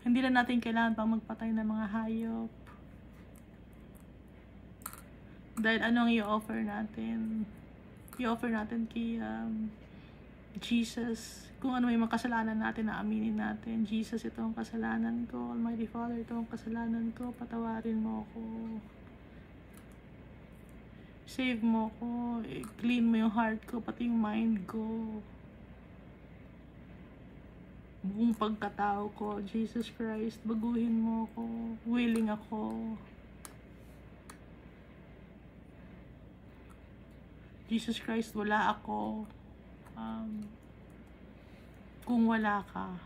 Hindi lang natin kailangan pang magpatay ng mga hayop. Dahil anong i-offer natin? I-offer natin kay Jesus. Kung ano may mga kasalanan natin na aminin natin. Jesus, ito ang kasalanan ko. Almighty Father, ito ang kasalanan ko. Patawarin mo ako. Save mo ako. Clean mo yung heart ko, pati yung mind ko. Buong pagkatao ko, Jesus Christ, baguhin mo ako. Willing ako. Jesus Christ, wala ako. Kung wala ka.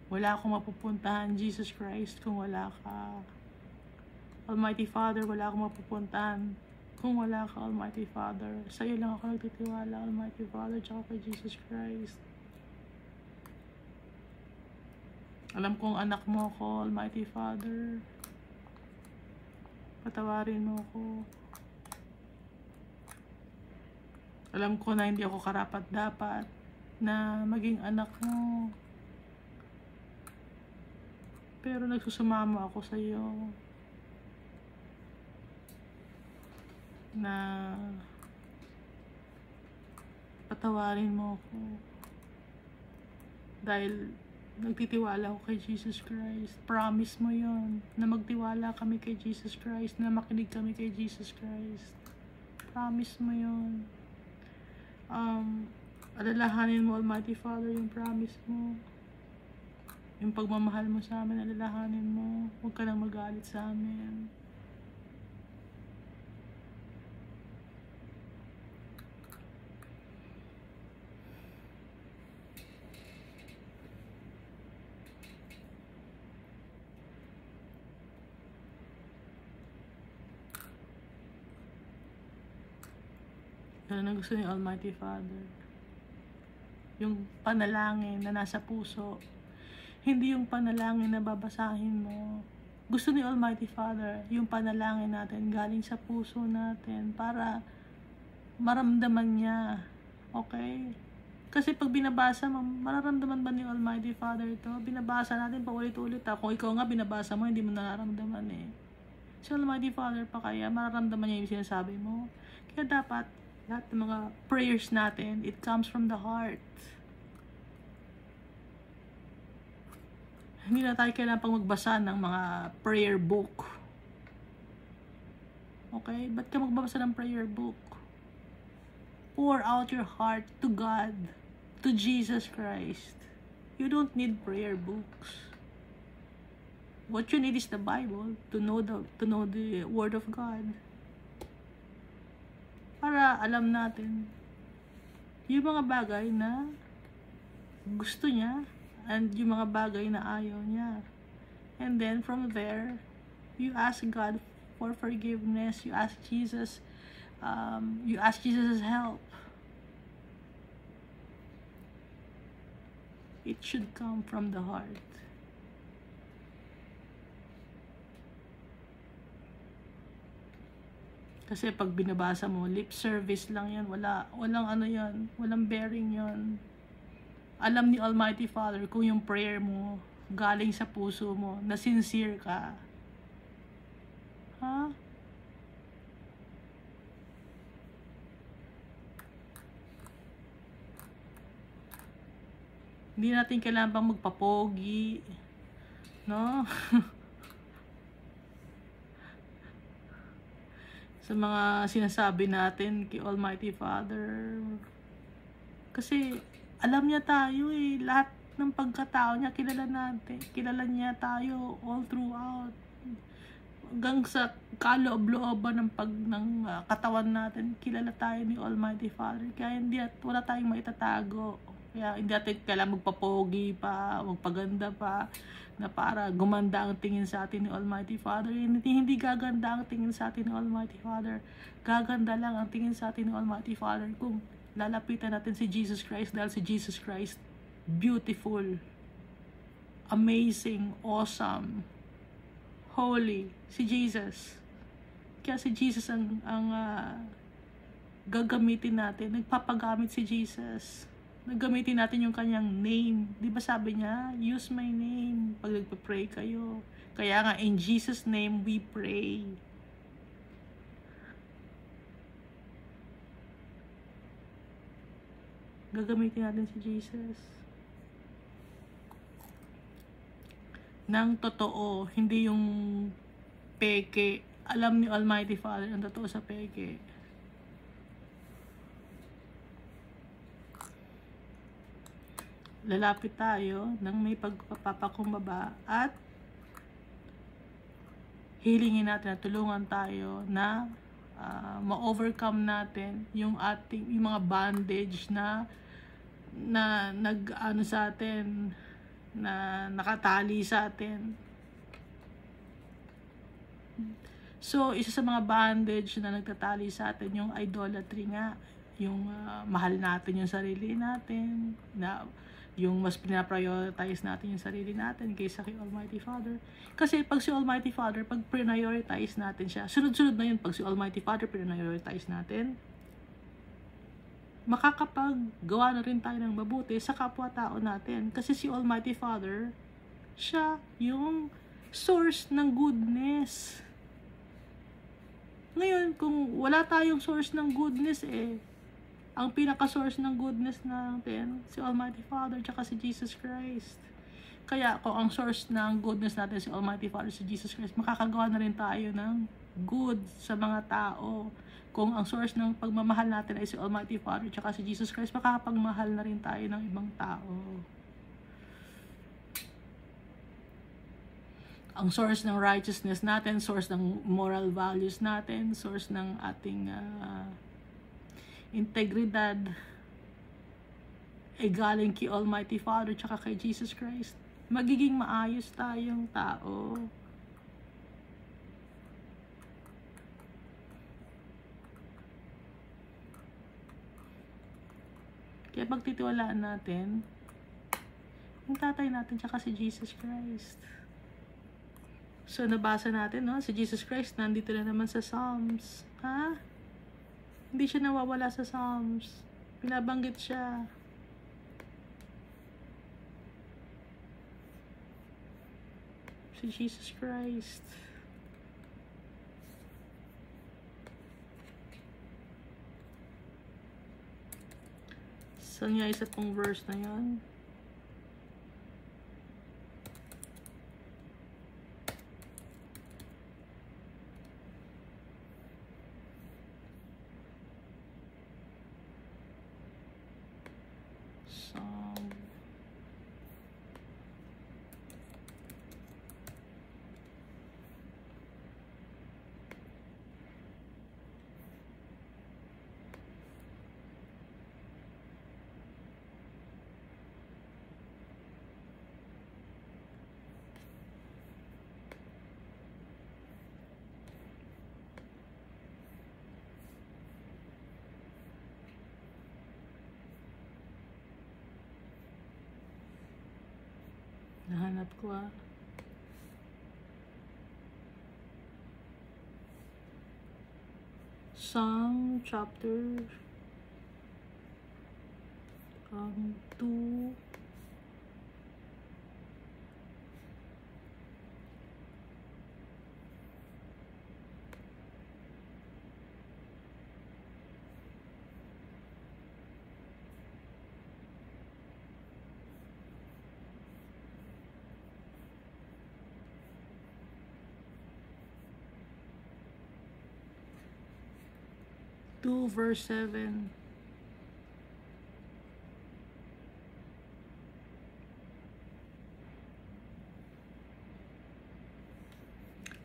Wala akong mapupuntahan, Jesus Christ, kung wala ka. Almighty Father, wala akong mapupuntahan kung wala ka, Almighty Father. Sa'yo lang ako nagtitiwala, Almighty Father, tsaka kay Jesus Christ. Alam kong anak mo ako, Almighty Father. Patawarin mo ako. Alam ko na hindi ako karapat-dapat na maging anak mo. Pero nagsusumama ako sa iyo. Na patawarin mo ako. Dahil nagtitiwala ako kay Jesus Christ. Promise mo yon na magtiwala kami kay Jesus Christ, na makinig kami kay Jesus Christ. Promise mo yon. Alalahanin mo, Almighty Father, yung promise mo. Yung pagmamahal mo sa amin, alalahanin mo. Huwag ka nang magalit sa amin. Ano gusto ni Almighty Father? Yung panalangin na nasa puso. Hindi yung panalangin na babasahin mo. Gusto ni Almighty Father, yung panalangin natin galing sa puso natin para maramdaman niya. Okay? Kasi pag binabasa mo, mararamdaman ba ni Almighty Father ito? Binabasa natin pa ulit-ulit. Kung ikaw nga binabasa mo, hindi mo nararamdaman eh. Si Almighty Father pa kaya, mararamdaman niya yung sinasabi mo. Kaya dapat, lahat ng mga prayers natin, it comes from the heart. Hindi na tayo kailangan pang magbasa ng mga prayer book. Okay? Ba't ka magbabasa ng prayer book? Pour out your heart to God, to Jesus Christ. You don't need prayer books. What you need is the Bible to know the Word of God. Para alam natin yung mga bagay na gusto niya and yung mga bagay na ayaw niya. And then from there, you ask God for forgiveness. You ask Jesus help. It should come from the heart. Kasi pag binabasa mo, lip service lang yan. Walang ano yan. Walang bearing yan. Alam ni Almighty Father kung yung prayer mo galing sa puso mo, na sincere ka. Ha? Hindi natin kailangan pang magpapogi. No? Sa mga sinasabi natin kay Almighty Father. Kasi alam niya tayo eh. Lahat ng pagkatao niya, kilala natin. Kilala niya tayo all throughout. Hanggang sa kaloob-looban ng katawan natin, kilala tayo ni Almighty Father. Kaya wala tayong maitatago. Kaya hindi natin kailangan magpapogi pa, magpaganda pa, na para gumanda ang tingin sa atin ni Almighty Father. Hindi gaganda ang tingin sa atin ni Almighty Father. Gaganda lang ang tingin sa atin ni Almighty Father kung lalapitan natin si Jesus Christ, dahil si Jesus Christ, beautiful, amazing, awesome, holy, si Jesus. Kaya si Jesus ang gagamitin natin. Nagpapagamit si Jesus. Naggamitin natin yung kanyang name. Di ba sabi niya, use my name pag nagpa-pray kayo. Kaya nga, in Jesus' name we pray. Gagamitin natin si Jesus. Nang totoo, hindi yung peke. Alam ni Almighty Father ang totoo sa peke. Lalapit tayo ng may pagpapakumbaba at hilingin natin at tulungan tayo na ma-overcome natin yung mga bandage na nag-ano sa atin, na nakatali sa atin. So, isa sa mga bandage na nagtatali sa atin yung idolatry nga, yung mahal natin yung sarili natin, na yung mas pinaprioritize natin yung sarili natin kaysa kay Almighty Father. Kasi pag si Almighty Father, pag prioritize natin siya, sunod-sunod na yun, pag si Almighty Father prioritize natin, makakapaggawa na rin tayo ng mabuti sa kapwa-tao natin. Kasi si Almighty Father, siya yung source ng goodness. Ngayon, kung wala tayong source ng goodness ang pinaka-source ng goodness natin, si Almighty Father, tsaka si Jesus Christ. Kaya kung ang source ng goodness natin si Almighty Father, si Jesus Christ, makakagawa na rin tayo ng good sa mga tao. Kung ang source ng pagmamahal natin ay si Almighty Father, tsaka si Jesus Christ, makakapagmahal na rin tayo ng ibang tao. Ang source ng righteousness natin, source ng moral values natin, source ng ating integridad galing kay Almighty Father tsaka kay Jesus Christ. Magiging maayos tayong tao. Kaya pagtitiwalaan natin yung tatay natin tsaka si Jesus Christ. So, nabasa natin, no? Si Jesus Christ nandito na naman sa Psalms. Ha? Hindi siya nawawala sa Psalms. Pinabanggit siya. Si Jesus Christ. Saan nga isa pong verse na yan? Psalm. Nahanap ko Psalm chapter 2 verse 7.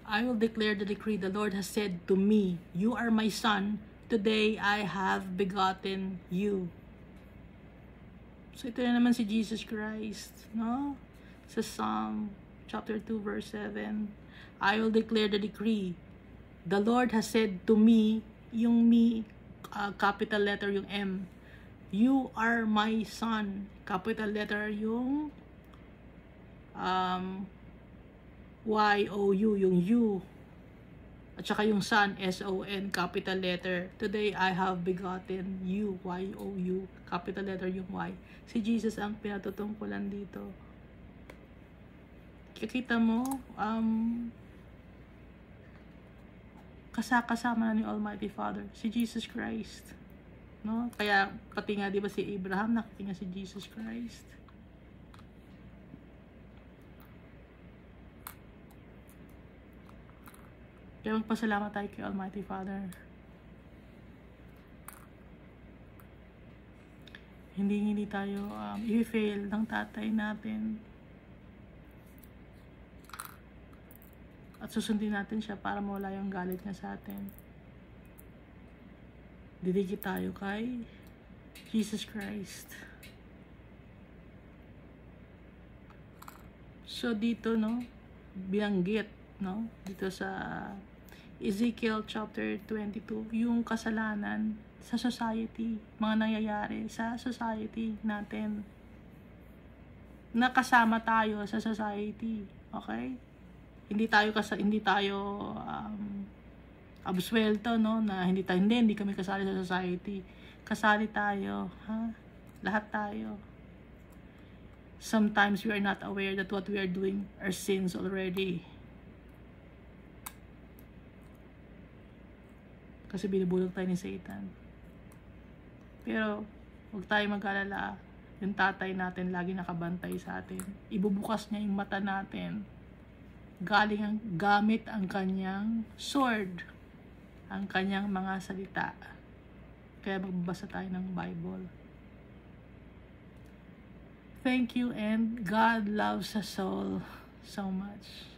I will declare the decree. The Lord has said to me, you are my son. Today I have begotten you. So ito na naman si Jesus Christ, no? Sa Psalm chapter 2 verse 7. I will declare the decree. The Lord has said to me, yung me, capital letter yung M. You are my son. Capital letter yung Y-O-U, yung U. At saka yung son, S-O-N, capital letter. Today, I have begotten you, Y-O-U, capital letter yung Y. Si Jesus ang pinatutungkulan dito. Kikita mo, kasama na ni Almighty Father, si Jesus Christ. No? Kaya, pati nga, di ba si Abraham, nakita si Jesus Christ. Kaya magpasalamat tayo kay Almighty Father. Hindi tayo i-fail ng tatay natin. At susundin natin siya para mawala yung galit niya sa atin. Didikit tayo kay Jesus Christ. So dito, no, binanggit, no, dito sa Ezekiel chapter 22, yung kasalanan sa society, mga nangyayari sa society natin. Nakasama tayo sa society, okay? Hindi tayo absuelto, no, na hindi kami kasali sa society. Kasali tayo, ha? Lahat tayo. Sometimes we are not aware that what we are doing are sins already. Kasi binubulog tayo ni Satan. Pero huwag tayo mag-alala. Yung tatay natin lagi nakabantay sa atin. Ibubukas niya yung mata natin. Gamit ang kanyang sword, ang kanyang mga salita. Kaya magbabasa tayo ng Bible. Thank you, and God loves us all so much.